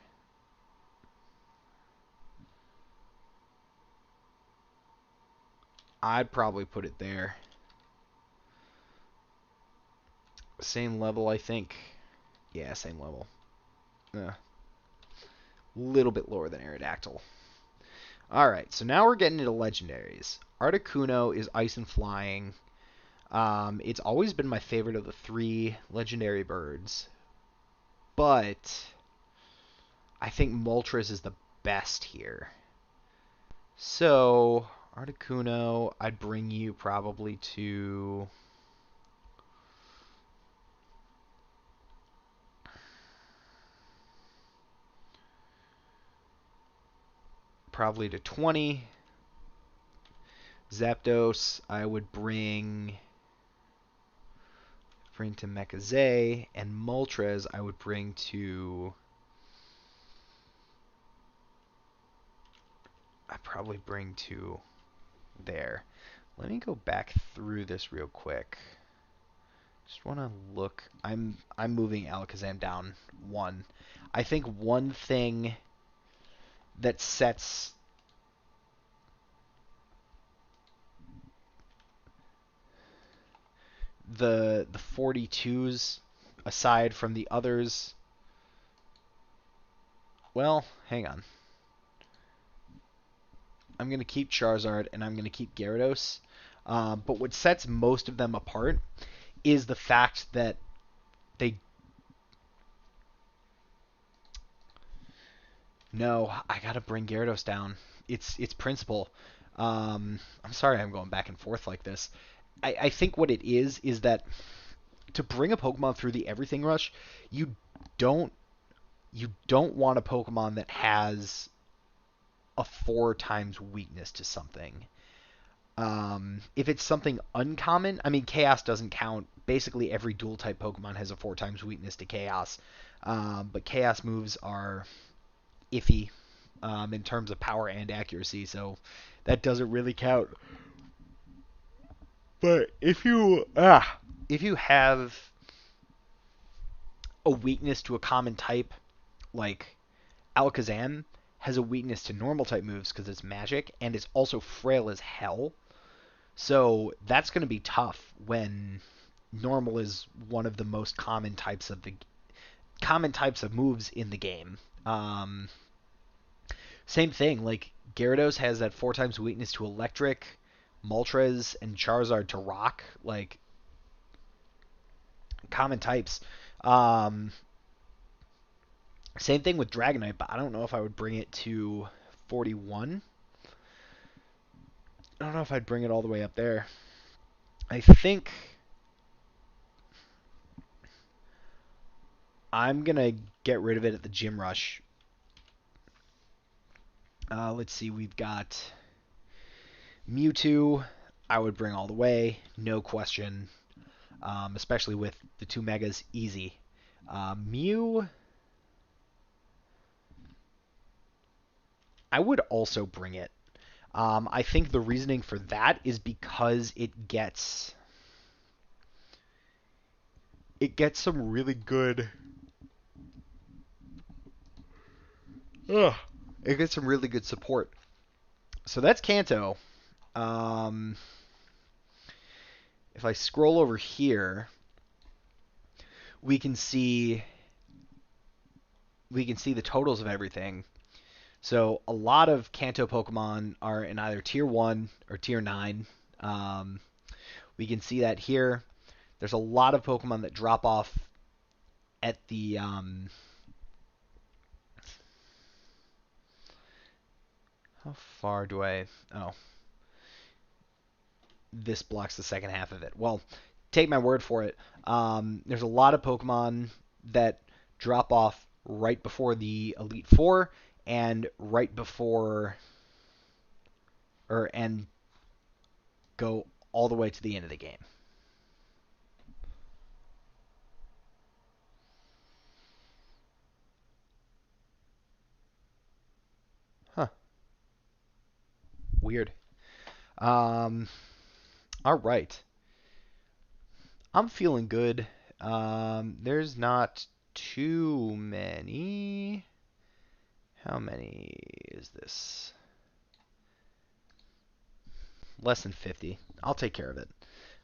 I'd probably put it there. Same level, I think. Yeah, same level. A little bit lower than Aerodactyl. Alright, so now we're getting into legendaries. Articuno is ice and flying. It's always been my favorite of the three legendary birds, but I think Moltres is the best here. So, Articuno, I'd bring you probably to... Probably to 20. Zapdos, I would bring to Mekaze, and Moltres I would bring to... I'd probably bring to there. Let me go back through this real quick. Just want to look. I'm moving Alakazam down one. I think one thing that sets the 42s aside from the others. Well, hang on. I'm going to keep Charizard and I'm going to keep Gyarados. But what sets most of them apart is the fact that they... No, I got to bring Gyarados down. It's principle. I'm sorry I'm going back and forth like this. I think what it is that to bring a Pokemon through the Everything Rush, you don't want a Pokemon that has a 4 times weakness to something. If it's something uncommon, I mean, Chaos doesn't count. Basically, every dual type Pokemon has a 4 times weakness to Chaos. But Chaos moves are iffy in terms of power and accuracy, so that doesn't really count. But if you have a weakness to a common type, like Alakazam has a weakness to normal type moves because it's magic, and it's also frail as hell. So that's going to be tough when normal is one of the most common types of moves in the game. Same thing, like Gyarados has that 4 times weakness to electric, Moltres and Charizard to rock, like common types. Um, Same thing with Dragonite, but I don't know if I would bring it to 41. I don't know if I'd bring it all the way up there. I think I'm going to get rid of it at the Gym Rush. Let's see, we've got Mewtwo. I would bring all the way, no question. Especially with the 2 Megas, easy. Mew, I would also bring it. I think the reasoning for that is because it gets some really good. Ugh. It gets some really good support. So that's Kanto. Um, if I scroll over here, we can see the totals of everything. So a lot of Kanto Pokemon are in either Tier 1 or Tier 9. We can see that here. There's a lot of Pokemon that drop off at the... how far do I... Oh. This blocks the second half of it. Well, take my word for it. There's a lot of Pokemon that drop off right before the Elite Four and right before, and go all the way to the end of the game. Huh. Weird. Um, all right. I'm feeling good. There's not too many. How many is this? Less than 50. I'll take care of it.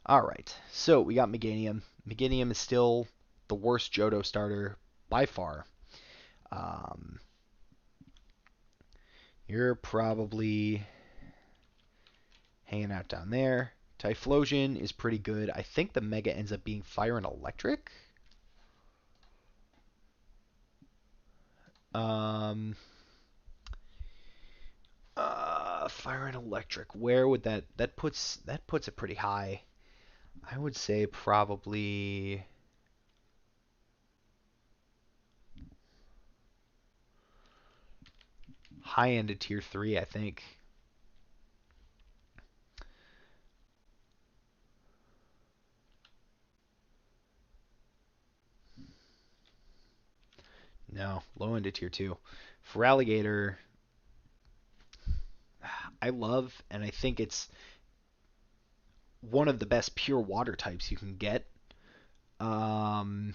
All right, so we got Meganium. Meganium is still the worst Johto starter by far. Um, you're probably hanging out down there. Typhlosion is pretty good. I think the Mega ends up being Fire and Electric. Um, Fire and Electric. Where would that puts it pretty high? I would say probably high end of tier three. I think. No, low end of tier two. For Alligator, I love, and I think it's one of the best pure water types you can get. Um,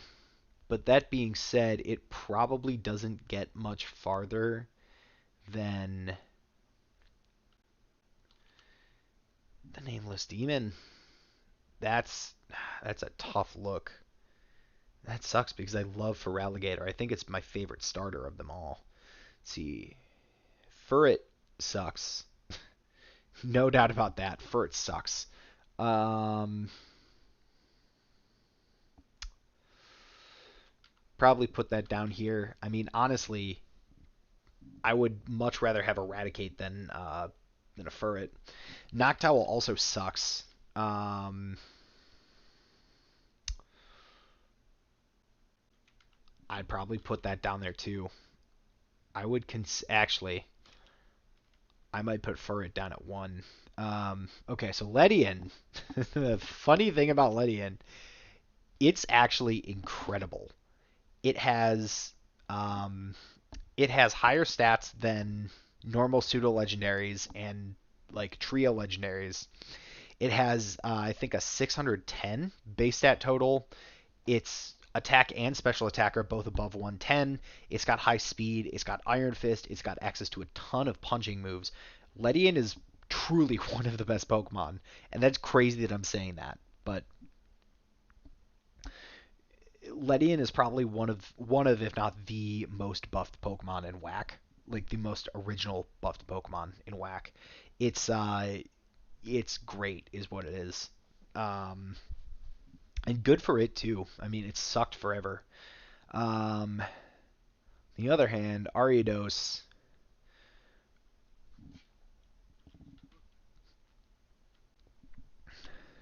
but that being said, it probably doesn't get much farther than the Nameless Demon. That's that's a tough look. That sucks because I love Feraligatr. I think it's my favorite starter of them all. Let's see, Furret sucks. No doubt about that. Furret sucks. Um, Probably put that down here. I mean, honestly, I would much rather have Eradicate than a Furret. Noctowl also sucks. Um, I'd probably put that down there too. I would actually. I might put Furret down at one. Okay, so Ledian. The funny thing about Ledian, it's actually incredible. It has um, it has higher stats than normal pseudo legendaries and like trio legendaries. It has I think a 610 base stat total. Its attack and special attack are both above 110. It's got high speed. It's got Iron Fist. It's got access to a ton of punching moves. Ledian is truly one of the best Pokemon, and that's crazy that I'm saying that. But Ledian is probably one of if not the most buffed Pokemon in Wack, like the most original buffed Pokemon in Wack. It's it's great, is what it is. Um, and good for it too. I mean, it sucked forever. On the other hand, Ariados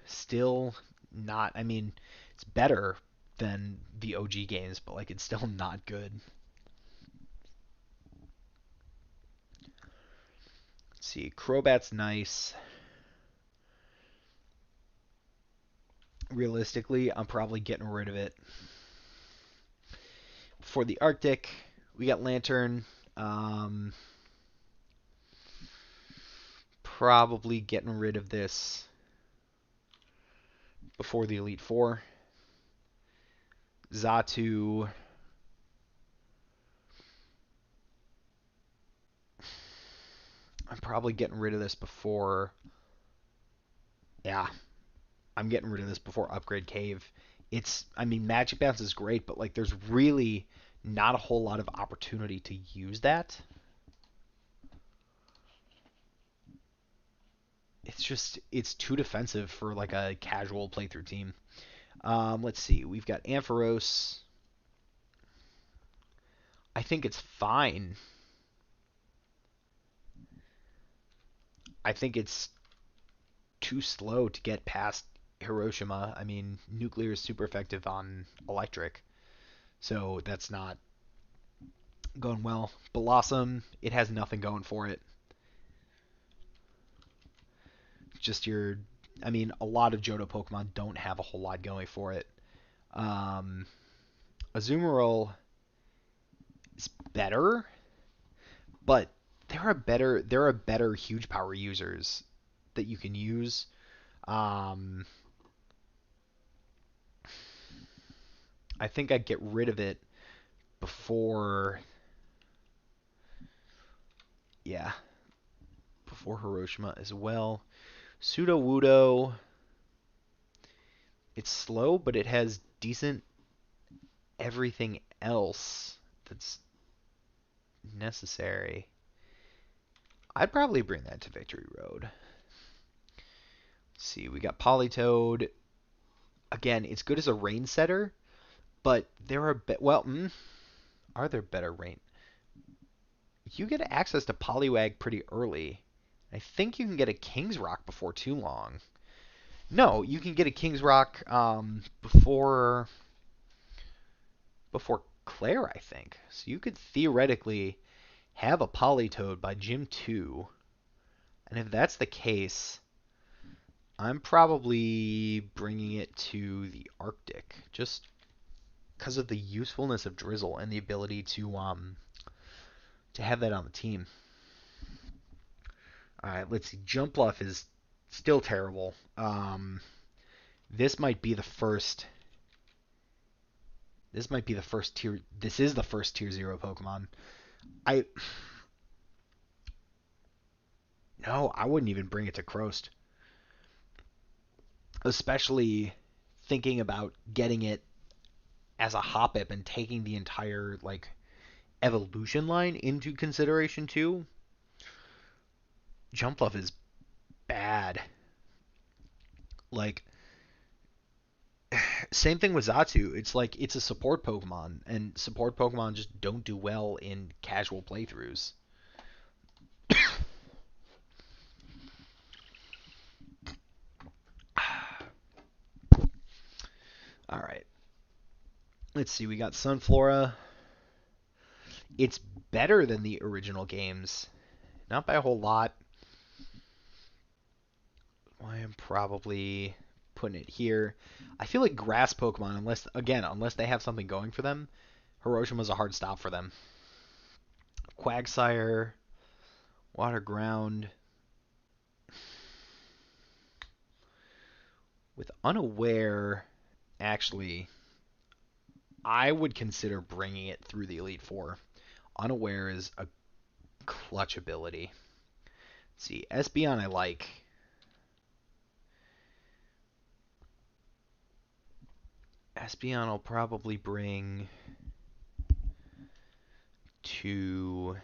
still not. I mean, it's better than the OG games, but like it's still not good. Let's see, Crobat's nice. Realistically, I'm probably getting rid of it. For the Arctic, we got Lantern. Um, Probably getting rid of this before the Elite Four. Zatu. I'm probably getting rid of this before. Yeah, I'm getting rid of this before Upgrade Cave. I mean, Magic Bounce is great, but like, there's really not a whole lot of opportunity to use that. It's too defensive for like a casual playthrough team. Let's see, we've got Ampharos. I think it's fine. I think it's too slow to get past Hiroshima. I mean, nuclear is super effective on electric, so that's not going well. Blossom, it has nothing going for it. Just your, I mean, a lot of Johto Pokemon don't have a whole lot going for it. Um, Azumarill is better, but there are better huge power users that you can use. Um, I think I'd get rid of it before, yeah, before Hiroshima as well. Pseudo Wudo, It's slow, but it has decent everything else that's necessary. I'd probably bring that to Victory Road. Let's see, we got Politoed. Again, it's good as a rain setter, but there are are there better rain? You get access to Poliwag pretty early. I think you can get a King's Rock before too long. No, you can get a King's Rock before Claire, I think. So you could theoretically have a Politoed by Gym 2. And if that's the case, I'm probably bringing it to the Arctic just because of the usefulness of Drizzle and the ability to have that on the team. All right, let's see. Jump Bluff is still terrible. This might be the first. This might be the first tier. This is the first tier 0 Pokemon. I No, I wouldn't even bring it to Croast, especially thinking about getting it as a Hoppip and taking the entire like evolution line into consideration too. Jump Bluff is bad. Like same thing with Zatu. It's like it's a support Pokemon, and support Pokemon just don't do well in casual playthroughs. All right. Let's see. We got Sunflora. It's better than the original games, not by a whole lot. I am probably putting it here. I feel like grass Pokemon, unless they have something going for them, Hiroshima's a hard stop for them. Quagsire, Water Ground. With Unaware, actually, I would consider bringing it through the Elite Four. Unaware is a clutch ability. Let's see, Espeon I like. Espeon I'll probably bring to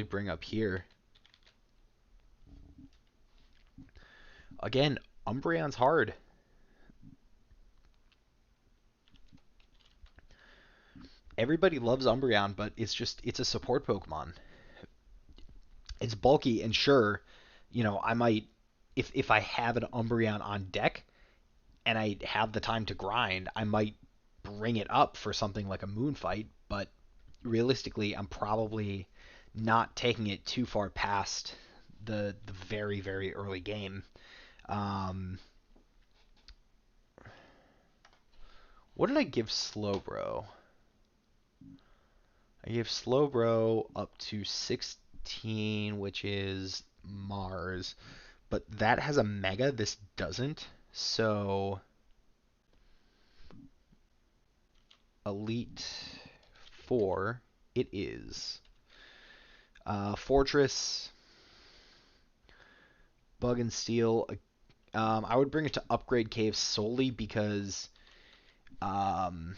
bring up here. Again, Umbreon's hard. Everybody loves Umbreon, but it's a support Pokemon. It's bulky, and sure, I might if I have an Umbreon on deck and I have the time to grind, I might bring it up for something like a Moonfight, but realistically, I'm probably not taking it too far past the very, very early game. Um, what did I give Slowbro? I gave Slowbro up to 16, which is Mars, but that has a Mega. This doesn't. So Elite 4 it is. Fortress, Bug and Steel. I would bring it to Upgrade Cave solely um,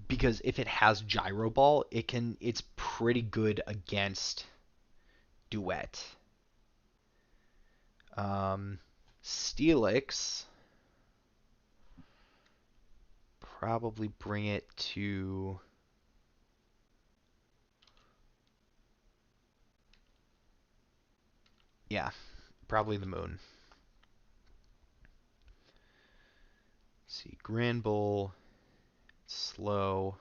because if it has Gyro Ball, it's pretty good against Duet. Steelix, probably bring it to yeah, probably the moon. Let's see, Grand Bull, slow.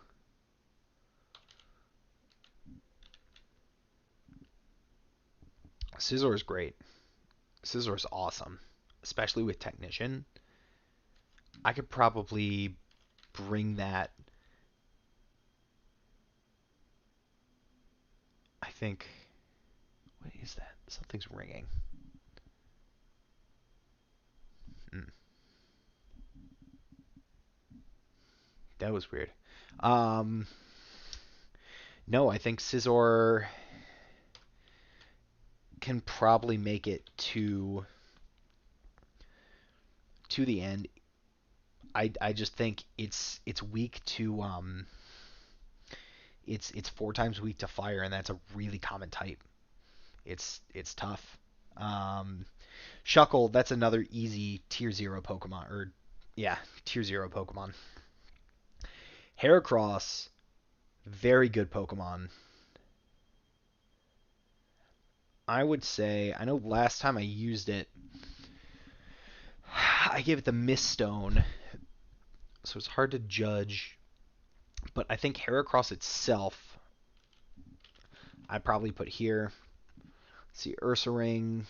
Scizor is great. Scizor is awesome, especially with Technician. I could probably bring that. I think. What is that? Something's ringing. Mm, that was weird. No, I think Scizor. can probably make it to the end. I just think it's weak to it's four times weak to fire, and that's a really common type. It's tough. Um, Shuckle, that's another easy tier zero Pokemon, or yeah, tier zero Pokemon. Heracross, very good Pokemon. I would say I know last time I used it, I gave it the Miststone, so it's hard to judge. But I think Heracross itself, I'd probably put here. Let's see, Ursaring.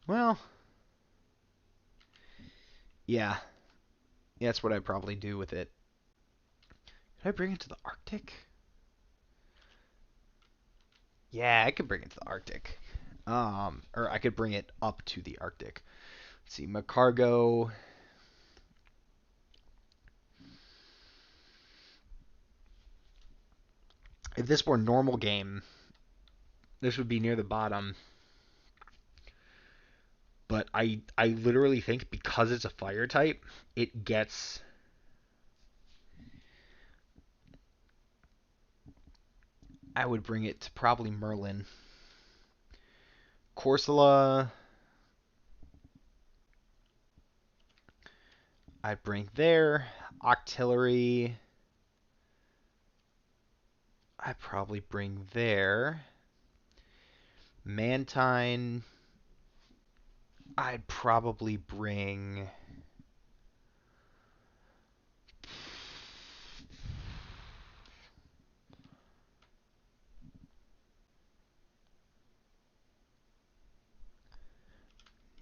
Well, yeah, that's what I'd probably do with it. Could I bring it to the Arctic? Yeah, I could bring it to the Arctic. Or I could bring it up to the Arctic. Let's see, Macargo. If this were a normal game, this would be near the bottom. But I literally think because it's a fire type, it gets. I would bring it to probably Merlin. Corsola, I'd bring there. Octillery, I'd probably bring there. Mantine, I'd probably bring.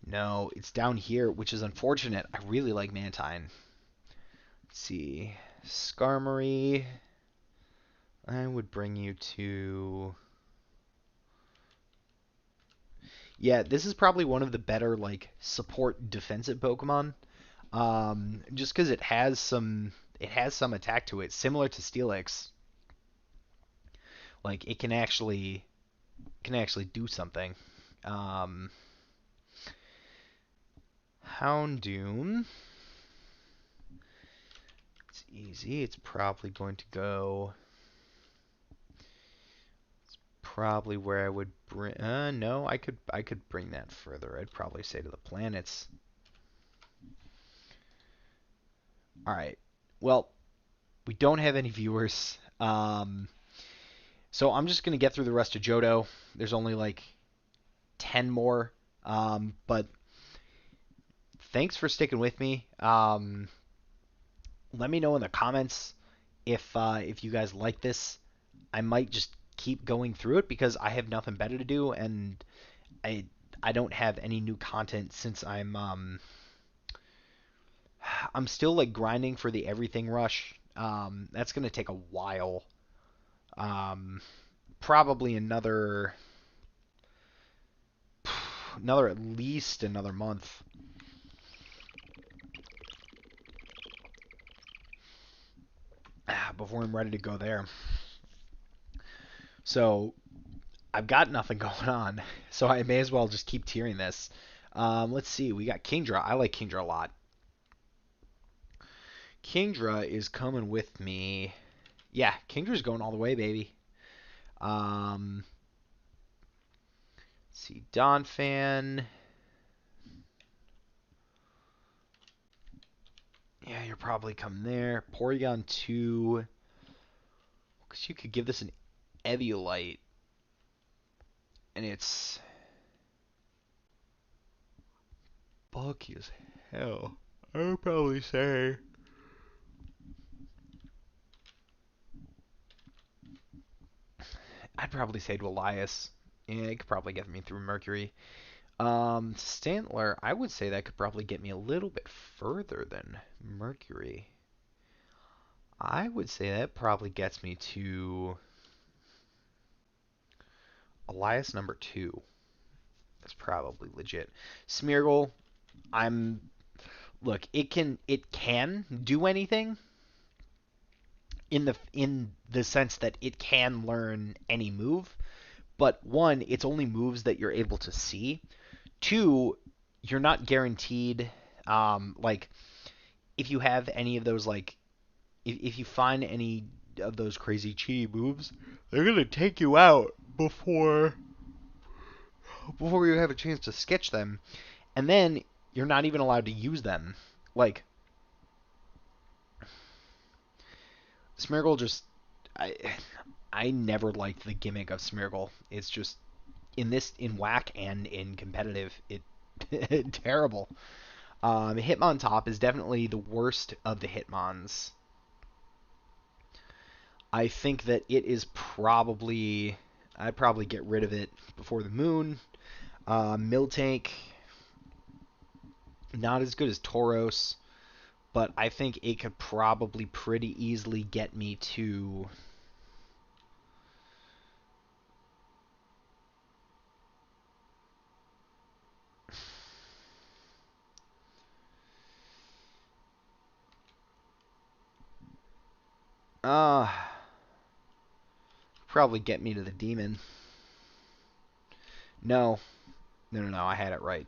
No, it's down here, which is unfortunate. I really like Mantine. Let's see. Skarmory, I would bring you to. Yeah, this is probably one of the better like support defensive Pokemon. Just because it has some attack to it, similar to Steelix. Like it can actually do something. Um, Houndoom. It's easy. It's probably going to go. Probably where I would bring. No, I could bring that further. I'd probably say to the planets. All right. Well, we don't have any viewers. So I'm just gonna get through the rest of Johto. There's only like 10 more. But thanks for sticking with me. Let me know in the comments if you guys like this. I might just keep going through it because I have nothing better to do, and I I don't have any new content since I'm still like grinding for the everything rush. That's gonna take a while. Um, Probably another at least another month before I'm ready to go there. So I've got nothing going on, so I may as well just keep tiering this. Let's see. We got Kingdra. I like Kingdra a lot. Kingdra is coming with me. Yeah, Kingdra's going all the way, baby. Let's see. Donphan. Yeah, you're probably coming there. Porygon 2. Because you could give this an Eviolite. And it's bulky as hell. I would probably say. I'd probably say to Elias. Yeah, it could probably get me through Mercury. Stantler, I would say that could probably get me a little bit further than Mercury. I would say that probably gets me to Elias number 2. That's probably legit. Smeargle, I'm look, it can do anything. in the sense that it can learn any move, but one, it's only moves that you're able to see. Two, you're not guaranteed. Like if you have any of those, like if you find any of those crazy cheaty moves, they're gonna take you out before you have a chance to sketch them, and then you're not even allowed to use them. Like Smeargle just, I I never liked the gimmick of Smeargle. It's just in Wack and in competitive, it terrible. Hitmontop is definitely the worst of the Hitmons. I think that it is probably I'd probably get rid of it before the moon. Miltank, not as good as Tauros, but I think it could probably pretty easily get me to. Uh, Probably get me to the demon. No, no. I had it right.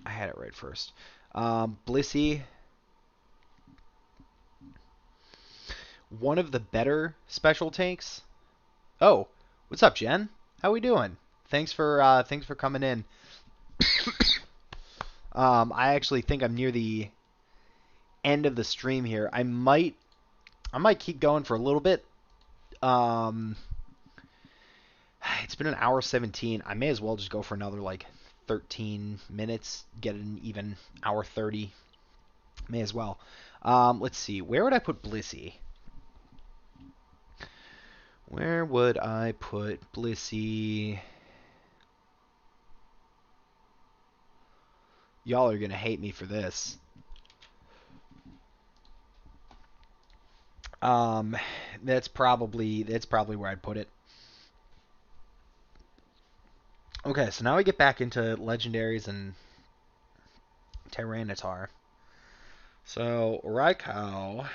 I had it right first. Blissey, one of the better special tanks. Oh, what's up, Jen? How we doing? Thanks for coming in. I actually think I'm near the end of the stream here. I might keep going for a little bit. Um, it's been an hour 17. I may as well just go for another like 13 minutes. Get an even hour 30. May as well. Let's see. Where would I put Blissey? Where would I put Blissey? Y'all are gonna hate me for this. Um, that's probably where I'd put it. Okay, so now we get back into legendaries and Tyranitar. So Raikou.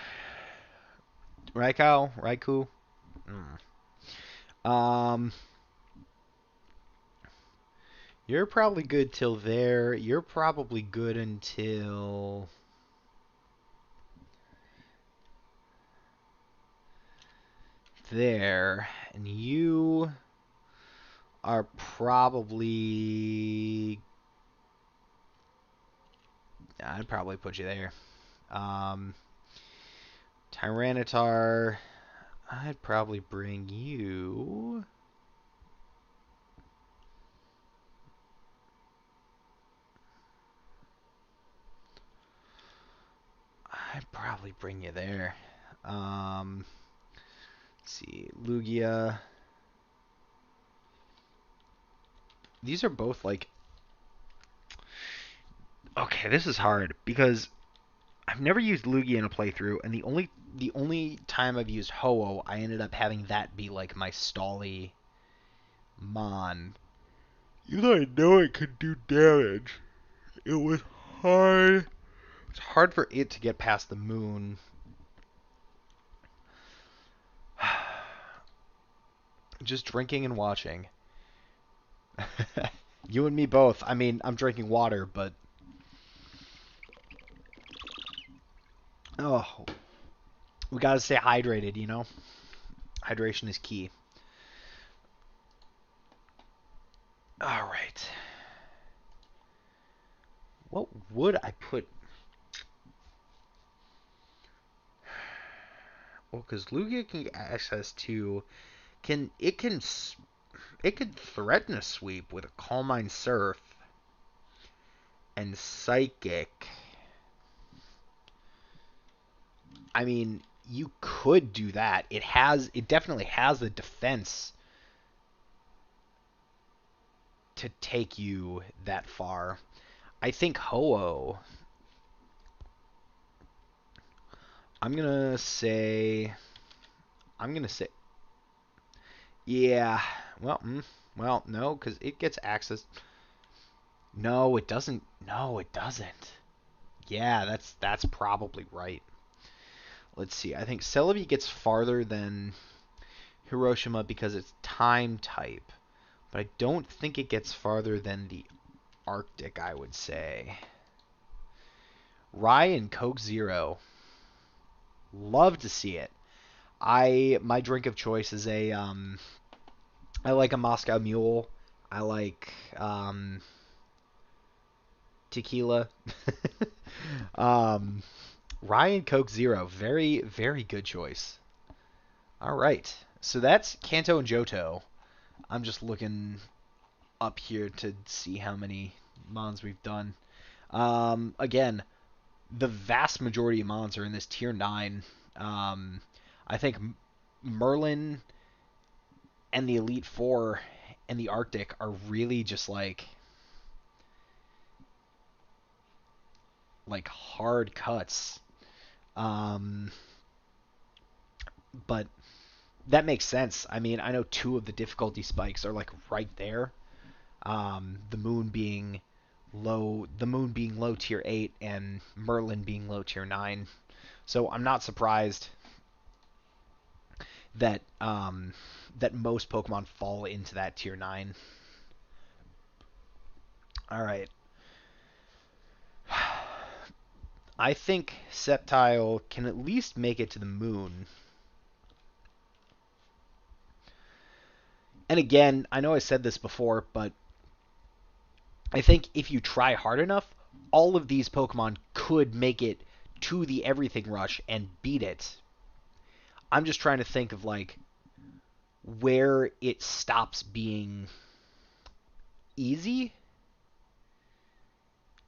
Um, you're probably good till there. You're probably good until there, and you are probably. I'd probably put you there. Um, Tyranitar. I'd probably bring you. I'd probably bring you there. Let's see, Lugia. These are both like. Okay, this is hard because I've never used Lugia in a playthrough, and the only time I've used Ho-Oh, I ended up having that be like my Stolly Mon. Even though I know it could do damage, it was hard. It's hard for it to get past the moon. Just drinking and watching. You and me both. I mean, I'm drinking water, but oh, we gotta stay hydrated. Hydration is key. All right. What would I put? Well, because Lugia can get access to can it can it could threaten a sweep with a Calm Mind Surf and Psychic. I mean, you could do that. It definitely has the defense to take you that far. I think Ho-Oh. I'm gonna say. I'm gonna say. Yeah. Well, no, because it gets access. No, it doesn't. No, it doesn't. Yeah, that's probably right. Let's see. I think Celebi gets farther than Hiroshima because it's time type, but I don't think it gets farther than the Arctic, I would say. Rye and Coke Zero. Love to see it. My drink of choice is I like a Moscow Mule. I like tequila. um Rye and Coke Zero. Very, very good choice. All right. So that's Kanto and Johto. I'm just looking up here to see how many mons we've done. Again, the vast majority of mons are in this tier 9. I think Merlin and the Elite Four and the Arctic are really just like hard cuts. Um, but that makes sense. I mean, I know two of the difficulty spikes are like right there. The moon being low tier 8 and Merlin being low tier 9. So I'm not surprised that that most Pokemon fall into that tier 9. All right. I think Sceptile can at least make it to the moon. And again, I know I said this before, but I think if you try hard enough, all of these Pokemon could make it to the Everything Rush and beat it. I'm just trying to think of like where it stops being easy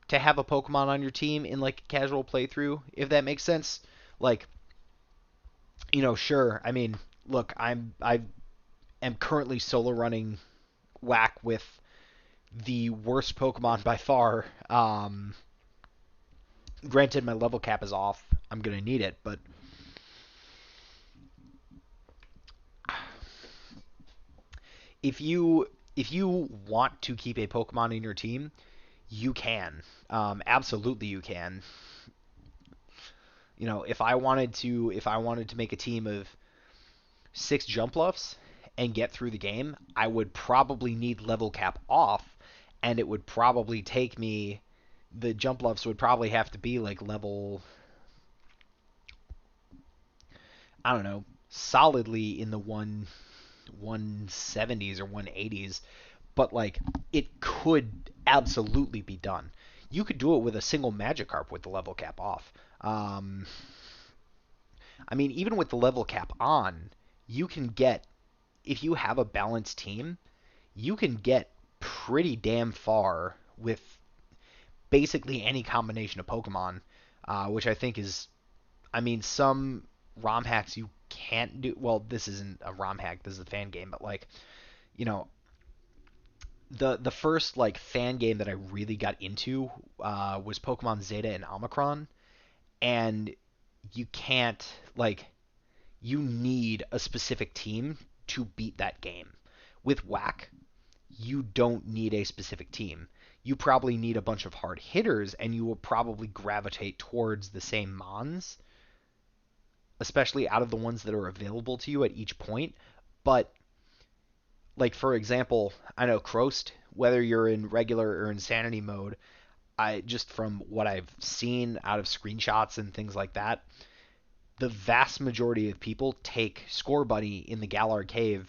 to have a Pokemon on your team in like a casual playthrough, if that makes sense. Like, sure. I mean, look, I am currently solo running Wack with the worst Pokemon by far. Granted, my level cap is off. I'm gonna need it, but if you want to keep a Pokemon in your team, you can. Absolutely, you can. If I wanted to make a team of 6 Jumpluffs and get through the game, I would probably need level cap off, and it would probably take me. The Jumpluffs would probably have to be like level, I don't know, solidly in the 170s or 180s, but like it could absolutely be done. You could do it with a single Magikarp with the level cap off. Um, I mean, even with the level cap on, you can get, if you have a balanced team, you can get pretty damn far with basically any combination of Pokemon, which I think is, I mean, some ROM hacks you can't do. Well, this isn't a ROM hack, this is a fan game, but like, you know, the first like fan game that I really got into was Pokemon Zeta and Omicron, and you can't like you need a specific team to beat that game. With Wack, you don't need a specific team. You probably need a bunch of hard hitters, and you will probably gravitate towards the same Mons, especially out of the ones that are available to you at each point. But, like, for example, I know Croast, whether you're in regular or insanity mode, I just from what I've seen out of screenshots and things like that, the vast majority of people take Score Buddy in the Galar Cave,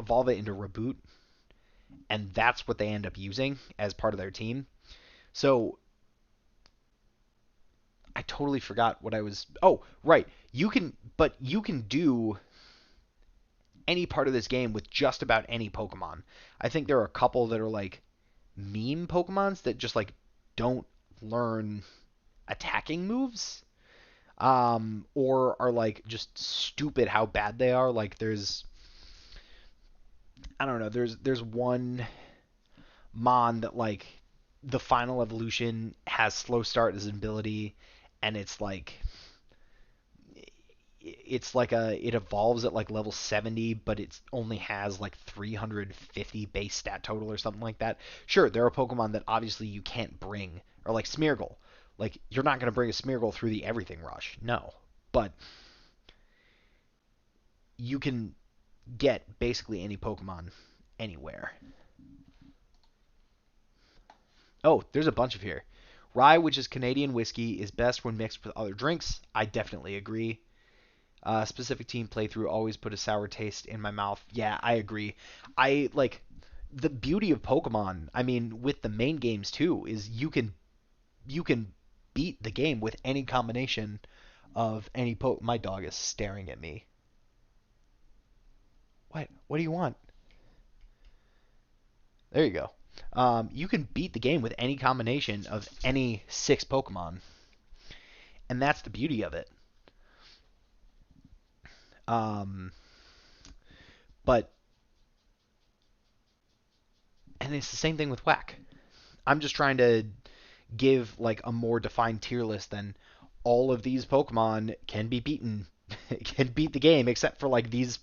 evolve it into Reboot, and that's what they end up using as part of their team. So I totally forgot what I was. Oh, right. You can do any part of this game with just about any Pokemon. I think there are a couple that are like meme Pokemons that just like don't learn attacking moves, or are like just stupid how bad they are. Like there's, I don't know, there's one Mon that like the final evolution has slow start as an ability, and it evolves at like level 70, but it only has like 350 base stat total or something like that. Sure, there are Pokemon that obviously you can't bring, or like Smeargle. Like you're not going to bring a Smeargle through the Everything Rush, no. But you can get basically any Pokemon anywhere. Oh, there's a bunch of here. Rye, which is Canadian whiskey, is best when mixed with other drinks. I definitely agree. Specific team playthrough always put a sour taste in my mouth. Yeah, I agree. I like the beauty of Pokemon. I mean, with the main games too, is you can beat the game with any combination of any My dog is staring at me. What? What do you want? There you go. You can beat the game with any combination of any six Pokemon, and that's the beauty of it. Um, but and it's the same thing with Wack. I'm just trying to give like a more defined tier list than all of these Pokemon can be beaten, can beat the game except for like these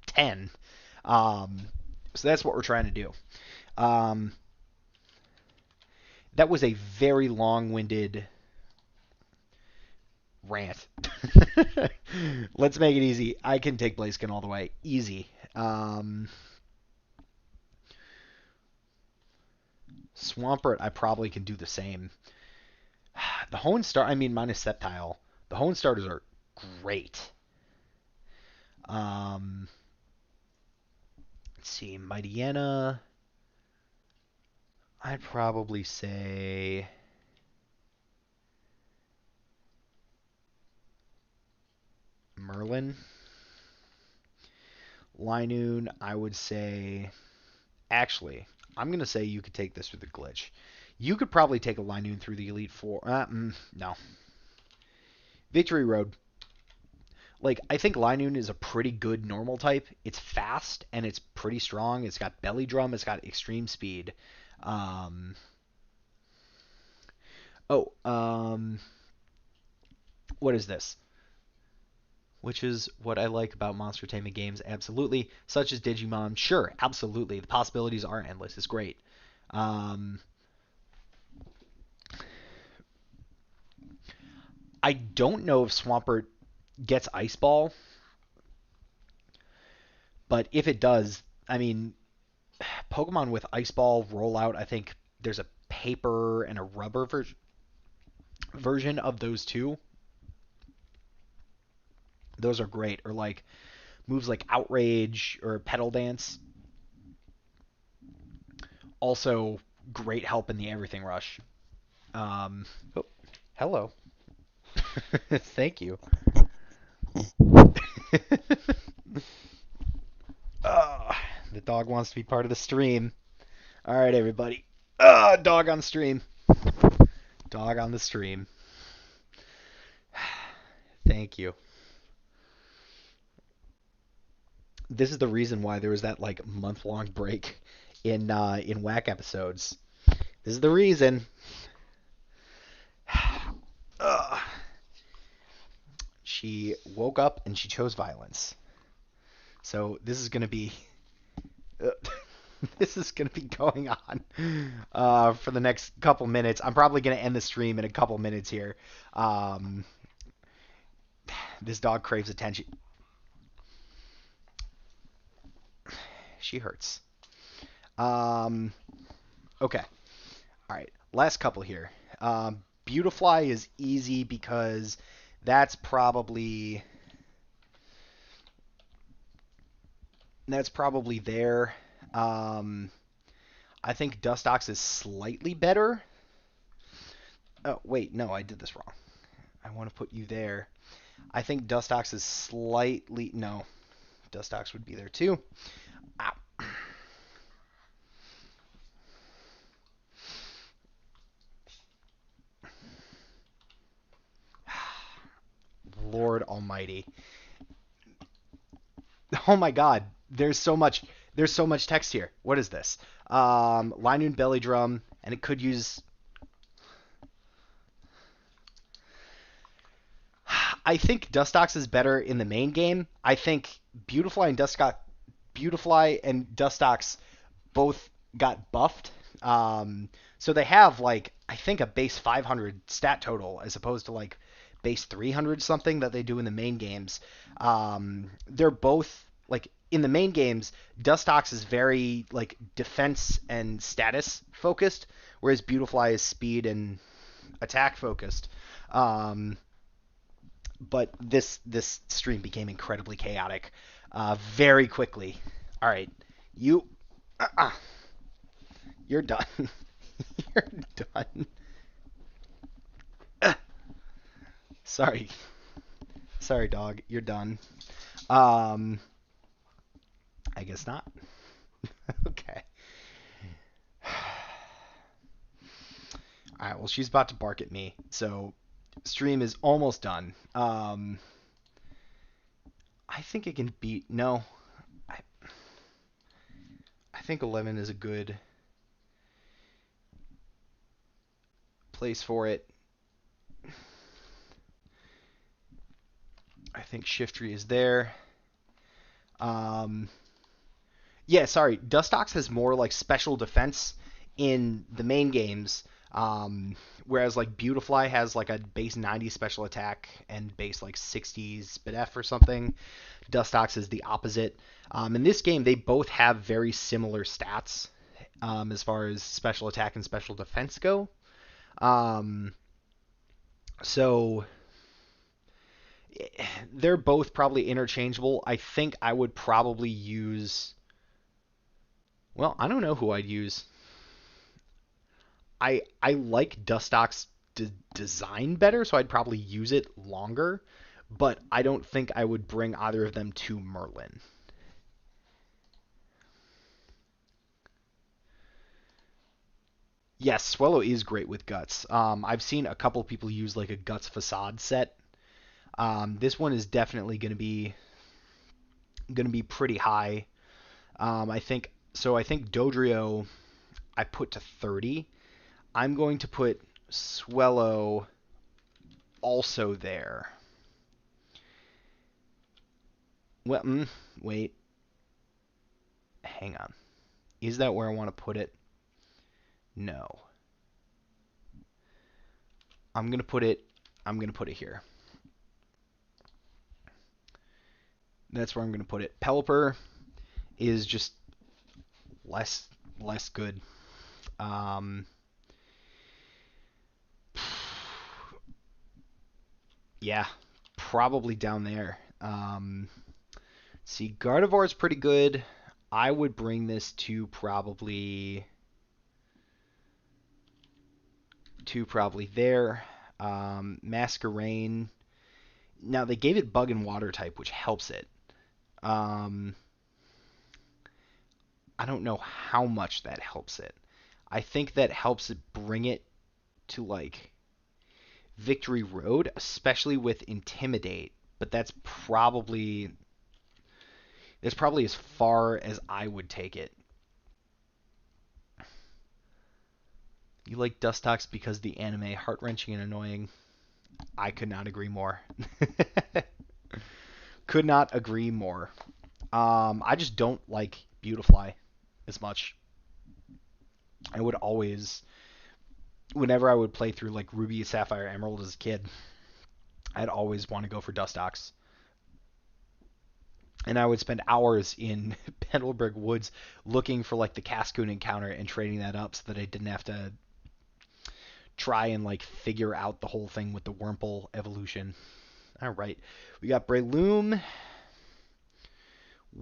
10. Um, so that's what we're trying to do. Um, that was a very long-winded rant. Let's make it easy. I can take Blaziken all the way. Easy. Swampert, I probably can do the same. The Hoenn I mean, minus Sceptile. The Hoenn starters are great. Um, let's see. Mightyena, I'd probably say Merlin. Linoon, I would say. Actually, I'm going to say you could take this through the glitch. You could probably take a Linoon through the Elite Four. No. Victory Road. Like, I think Linoon is a pretty good normal type. It's fast and it's pretty strong. It's got Belly Drum. It's got extreme speed. Um, oh, what is this? Which is what I like about Monster Taming games, absolutely. Such as Digimon, sure, absolutely. The possibilities are endless. It's great. Um, I don't know if Swampert gets Ice Ball, but if it does, I mean, Pokemon with Ice Ball rollout, I think there's a paper and a rubber version of those two. Those are great. Or like moves like Outrage or Petal Dance. Also great help in the Everything Rush. Oh, hello. Thank you. uh, the dog wants to be part of the stream. All right, everybody. Dog on stream. Dog on the stream. Thank you. This is the reason why there was that like month-long break in Wack episodes. This is the reason. She woke up and she chose violence. So this is gonna be this is gonna be going on for the next couple minutes. I'm probably gonna end the stream in a couple minutes here. Um, this dog craves attention. She hurts. Um, okay. All right. Last couple here. Beautifly is easy because that's probably there. Um, I think Dustox is slightly better. Oh, wait, no, I did this wrong. I want to put you there. I think Dustox is slightly... No, Dustox would be there too. Ow. Lord Almighty. Oh my God. There's so much text here. What is this? Linoon Belly Drum, and it could use... I think Dustox is better in the main game. I think Beautifly and Dustox both got buffed. So they have like I think a base 500 stat total as opposed to like base 300 something that they do in the main games. They're both like in the main games, Dustox is very like defense and status focused, whereas Beautifly is speed and attack focused. Um, but this stream became incredibly chaotic very quickly. All right, you, uh, you're done. You're done. Sorry, sorry, dog. You're done. Um, I guess not. Okay. All right. Well, she's about to bark at me, so stream is almost done. I think it can beat. No, I I think 11 is a good place for it. I think Shiftry is there. Um, yeah, sorry. Dustox has more like special defense in the main games, whereas like Beautifly has like a base 90 special attack and base like 60s speed F or something. Dustox is the opposite. In this game, they both have very similar stats as far as special attack and special defense go. Um, so they're both probably interchangeable. I think I would probably use. Well, I don't know who I'd use. I like Dustock's design better, so I'd probably use it longer. But I don't think I would bring either of them to Merlin. Yes, Swallow is great with Guts. I've seen a couple people use like a Guts facade set. This one is definitely going to be pretty high. I think so. I think Dodrio I put to 30. I'm going to put Swellow also there. Well, wait. Hang on. Is that where I want to put it? No. I'm gonna put it. I'm gonna put it here. That's where I'm gonna put it. Pelipper is just less less good. Um, yeah, probably down there. See, Gardevoir is pretty good. I would bring this to probably there. Masquerain. Now they gave it Bug and Water type, which helps it. Um, I don't know how much that helps it. I think that helps it bring it to like Victory Road, especially with Intimidate. But that's probably as far as I would take it. You like Dustox because the anime heart wrenching and annoying. I could not agree more. Could not agree more. I just don't like Beautifly as much. I would always, whenever I would play through like Ruby, Sapphire, Emerald as a kid, I'd always want to go for Dustox. And I would spend hours in Pendleberg Woods looking for like the Cascoon encounter and trading that up so that I didn't have to try and like figure out the whole thing with the Wurmple evolution. All right, we got Breloom.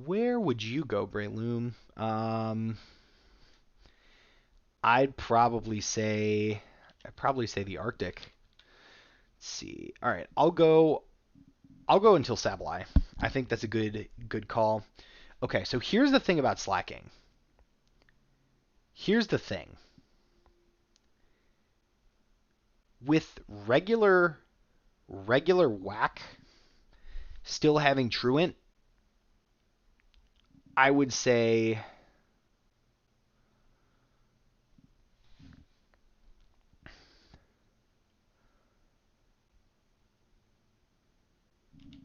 Where would you go, Breloom? I'd probably say the Arctic. Let's see. All right, I'll go until Sableye. I think that's a good call. Okay, so here's the thing about slacking. Here's the thing. With regular whack still having Truant, I would say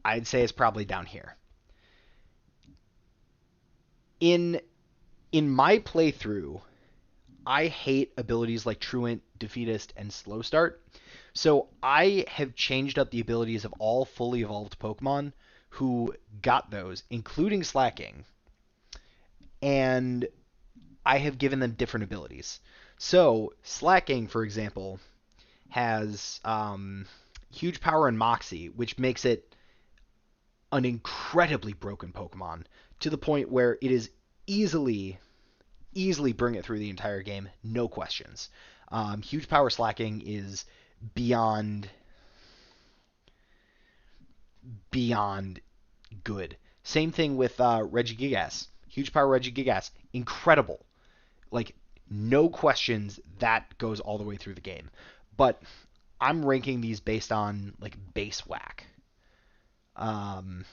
it's probably down here. In in my playthrough, I hate abilities like Truant, Defeatist, and Slow Start. So I have changed up the abilities of all fully evolved Pokemon who got those, including Slacking, and I have given them different abilities. So Slacking, for example, has huge power and Moxie, which makes it an incredibly broken Pokemon to the point where it is easily bring it through the entire game, no questions. Huge power slacking is beyond beyond good. Same thing with Regigigas. Huge power Regigigas, incredible. Like no questions, that goes all the way through the game. But I'm ranking these based on like base whack. Um,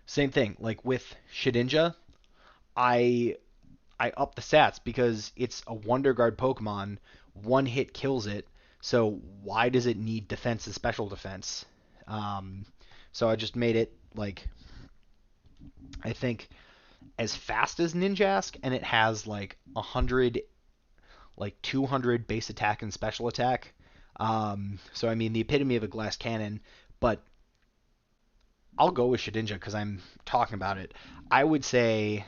Same thing like with Shedinja. I I up the stats because it's a Wonder Guard Pokemon. One hit kills it. So why does it need defense and special defense? Um, so I just made it like I think as fast as Ninjask, and it has like 100, like 200 base attack and special attack. So I mean the epitome of a glass cannon, but I'll go with Shedinja because I'm talking about it. I would say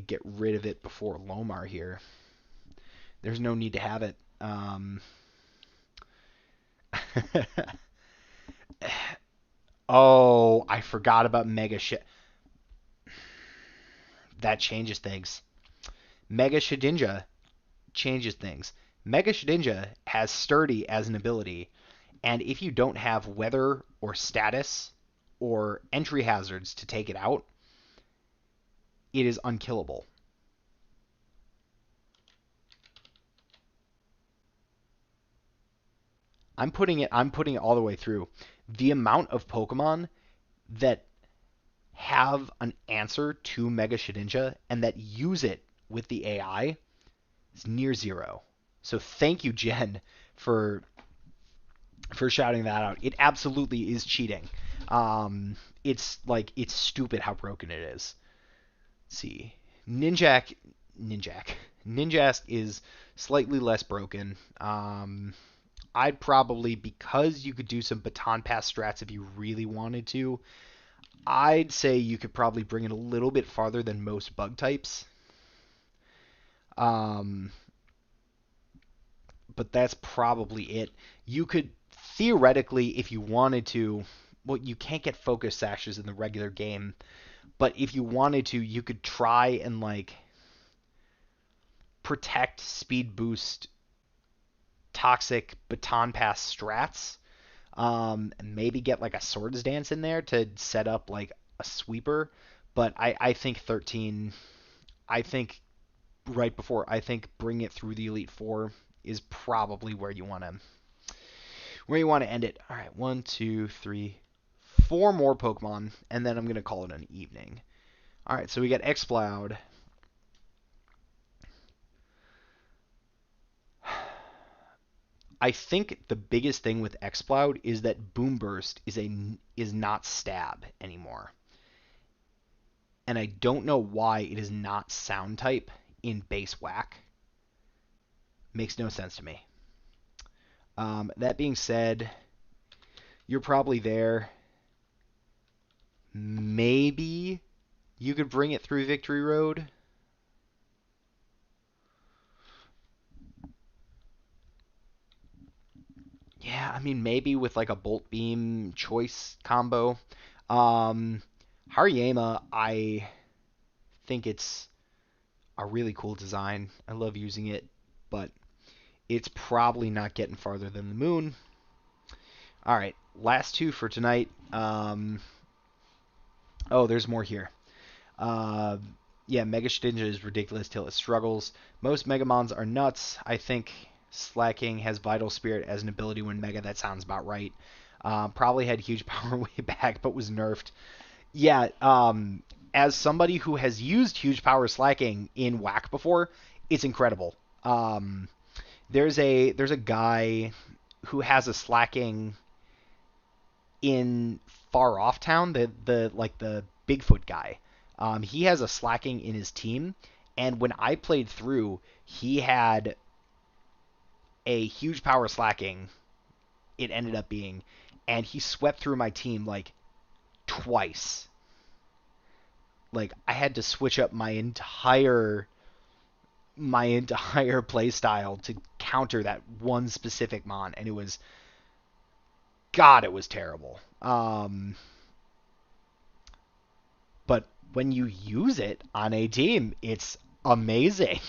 get rid of it before Lomar here. There's no need to have it. Oh, I forgot about Mega Shit. That changes things. Mega Shedinja changes things. Mega Shedinja has Sturdy as an ability, and if you don't have weather or status or entry hazards to take it out, it is unkillable. I'm putting it all the way through. The amount of Pokemon that have an answer to Mega Shedinja and that use it with the AI is near zero. So thank you, Jen, for shouting that out. It absolutely is cheating. It's like it's stupid how broken it is. Let's see, Ninjak, Ninjak, Ninjask is slightly less broken. I'd probably, because you could do some baton pass strats if you really wanted to, I'd say you could probably bring it a little bit farther than most bug types. Um, but that's probably it. You could theoretically, if you wanted to, well, you can't get focus sashes in the regular game, but if you wanted to, you could try and like protect, speed boost, toxic baton pass strats. Maybe get like a swords dance in there to set up like a sweeper. But I think 13. I think right before. I think bring it through the Elite Four is probably where you want to end it. All right, one, two, three, four more Pokemon, and then I'm gonna call it an evening. All right, so we got Exploud. I think the biggest thing with Exploud is that Boom Burst is not stab anymore. And I don't know why it is not sound type in base whack. Makes no sense to me. That being said, you're probably there. Maybe you could bring it through Victory Road. Yeah, I mean maybe with like a Bolt Beam choice combo. Um, Hariyama, I think it's a really cool design. I love using it, but it's probably not getting farther than the moon. All right, last two for tonight. Oh, there's more here. Uh, yeah, Mega Shedinja is ridiculous till it struggles. Most Megamons are nuts. I think Slacking has Vital Spirit as an ability when Mega. That sounds about right. Probably had huge power way back, but was nerfed. Yeah, as somebody who has used huge power slacking in Wack before, it's incredible. Um, there's a guy who has a slacking in Far Off Town, the like the Bigfoot guy. He has a slacking in his team, And when I played through, he had a huge power slacking, it ended up being, and he swept through my team like twice. Like I had to switch up my entire play style to counter that one specific mon, and it was terrible. But when you use it on a team, it's amazing.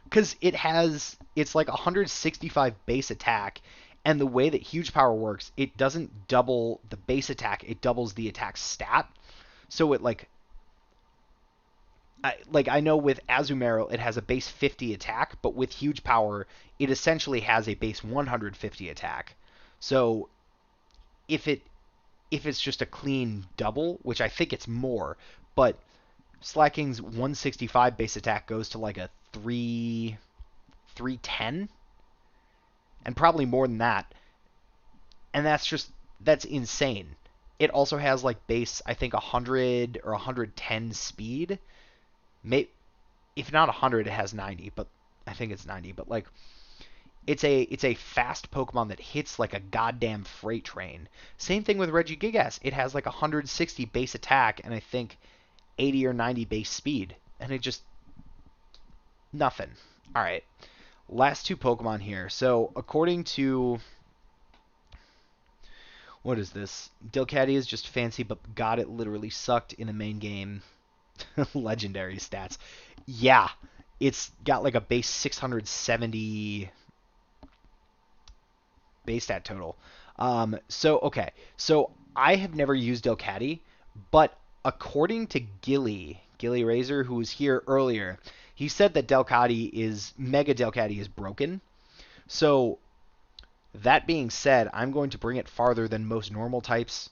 Because it's like 165 base attack, and the way that huge power works, it doesn't double the base attack, it doubles the attack stat. So it I know with Azumarill it has a base 50 attack, but with huge power it essentially has a base 150 attack. So if it's just a clean double, which I think it's more, but Slacking's 165 base attack goes to like a 310 and probably more than that. And that's insane. It also has like base I think 100 or 110 speed. May, if not 100 it has 90, but I think it's 90, but like it's a fast Pokemon that hits like a goddamn freight train. Same thing with Regigigas. It has like 160 base attack and I think 80 or 90 base speed, and it just nothing. All right, last two Pokemon here. So according to what is this? Delcatty is just fancy, but God, it literally sucked in the main game. Legendary stats. Yeah, it's got like a base 670 base stat total. Okay. So I have never used Delcatty, but according to Gilly Razor, who was here earlier, he said that Mega Delcatty is broken. So that being said, I'm going to bring it farther than most normal types.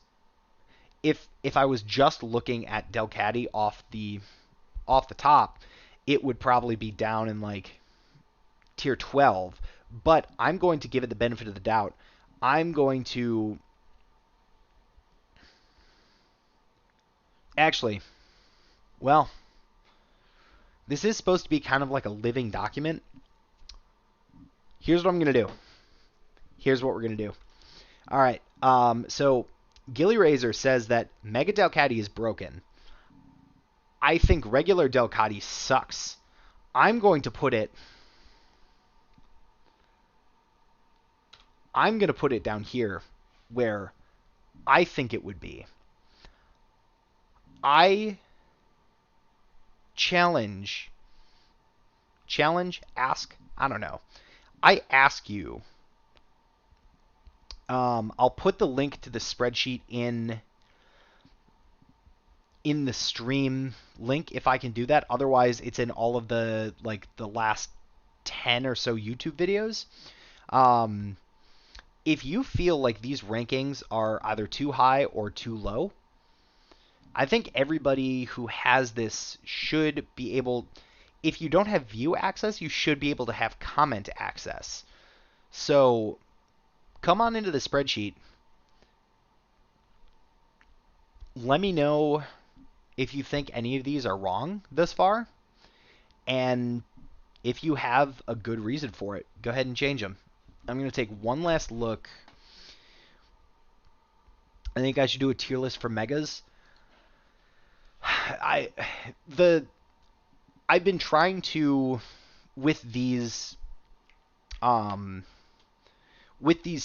If I was just looking at Delcatty off the top, it would probably be down in like tier 12, but I'm going to give it the benefit of the doubt. I'm going to actually, well, this is supposed to be kind of like a living document. Here's what I'm going to do. Here's what we're going to do. All right. So Gilly Razor says that Mega Delcatty is broken. I think regular Delcatty sucks. I'm going to put it down here where I think it would be. I ask, I don't know. I ask you, I'll put the link to the spreadsheet in the stream link if I can do that. Otherwise, it's in all of the last 10 or so YouTube videos. If you feel like these rankings are either too high or too low, I think everybody who has this should be able, if you don't have view access, you should be able to have comment access. So come on into the spreadsheet. Let me know if you think any of these are wrong thus far. And if you have a good reason for it, go ahead and change them. I'm going to take one last look. I think I should do a tier list for Megas. I've been trying to with these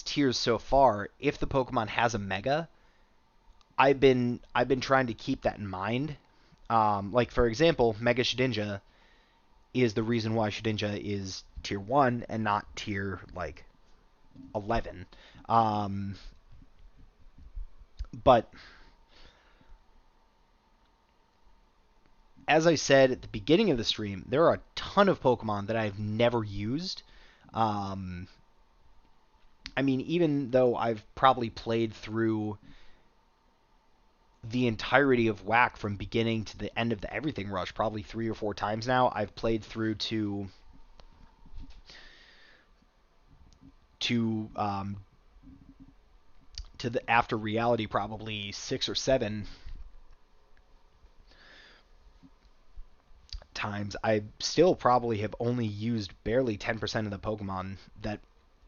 tiers so far, if the Pokemon has a Mega, I've been trying to keep that in mind. Like for example, Mega Shedinja is the reason why Shedinja is tier 1 and not tier like 11. But as I said at the beginning of the stream, there are a ton of Pokemon that I've never used. I mean, even though I've probably played through the entirety of Wack from beginning to the end of the Everything Rush, probably 3 or 4 times now, I've played through to the After Reality probably 6 or 7 times, I still probably have only used barely 10% of the Pokemon that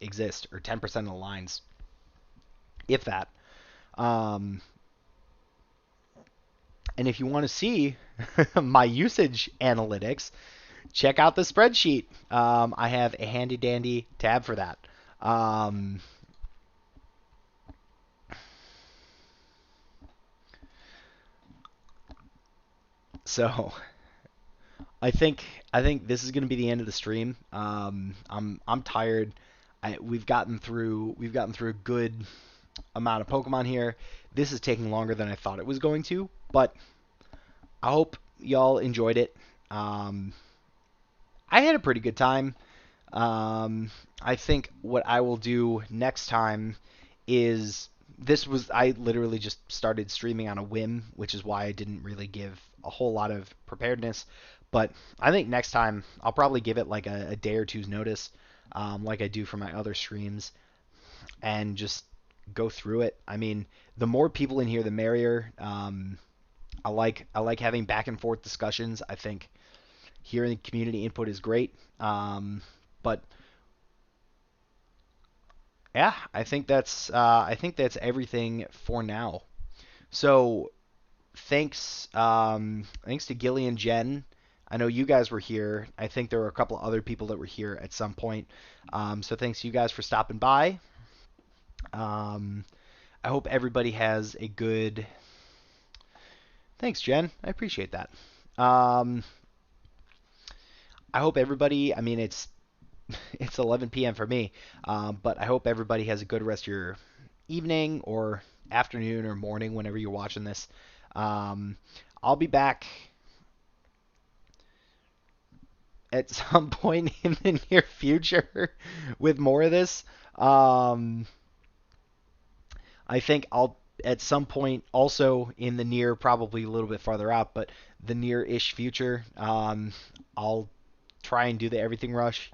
exist, or 10% of the lines, if that. Um, and if you want to see my usage analytics, check out the spreadsheet. I have a handy dandy tab for that. Um, so I think I think this is going to be the end of the stream. I'm tired. We've gotten through a good amount of Pokemon here. This is taking longer than I thought it was going to, but I hope y'all enjoyed it. Um, I had a pretty good time. I think what I will do next time is I literally just started streaming on a whim, which is why I didn't really give a whole lot of preparedness. But I think next time I'll probably give it like a day or two's notice, like I do for my other streams, and just go through it. I mean, the more people in here, the merrier. I like having back and forth discussions. I think hearing community input is great. But yeah, I think that's everything for now. So thanks to Gilly and Jen. I know you guys were here. I think there were a couple other people that were here at some point. So thanks you guys for stopping by. Um, I hope everybody has a good. Thanks, Jen. I appreciate that. Um, I hope everybody. I mean, it's 11 p.m. for me, but I hope everybody has a good rest of your evening or afternoon or morning whenever you're watching this. Um, I'll be back at some point in the near future with more of this. Um, I think I'll at some point also in the near, probably a little bit farther out, but the near-ish future, I'll try and do the everything rush.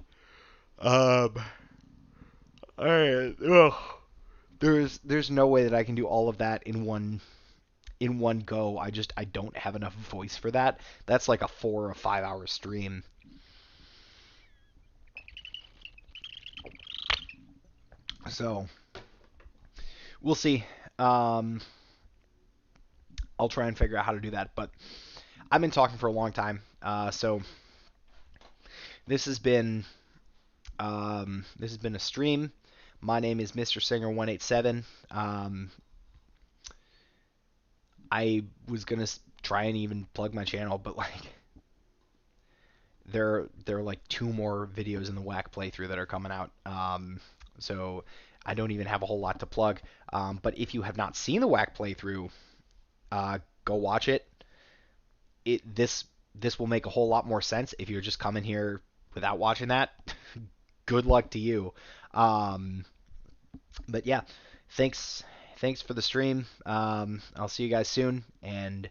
Um, all right. Ugh. There's no way that I can do all of that in one go. I don't have enough voice for that. That's like a 4 or 5 hour stream. So we'll see. Um, I'll try and figure out how to do that. But I've been talking for a long time. So this has been a stream. My name is Mr. Singer 187. I was gonna try and even plug my channel, but like there are like two more videos in the Wack playthrough that are coming out. So I don't even have a whole lot to plug. But if you have not seen the Wack playthrough, go watch it. This will make a whole lot more sense if you're just coming here without watching that. Good luck to you. Um, but yeah, thanks for the stream. I'll see you guys soon, and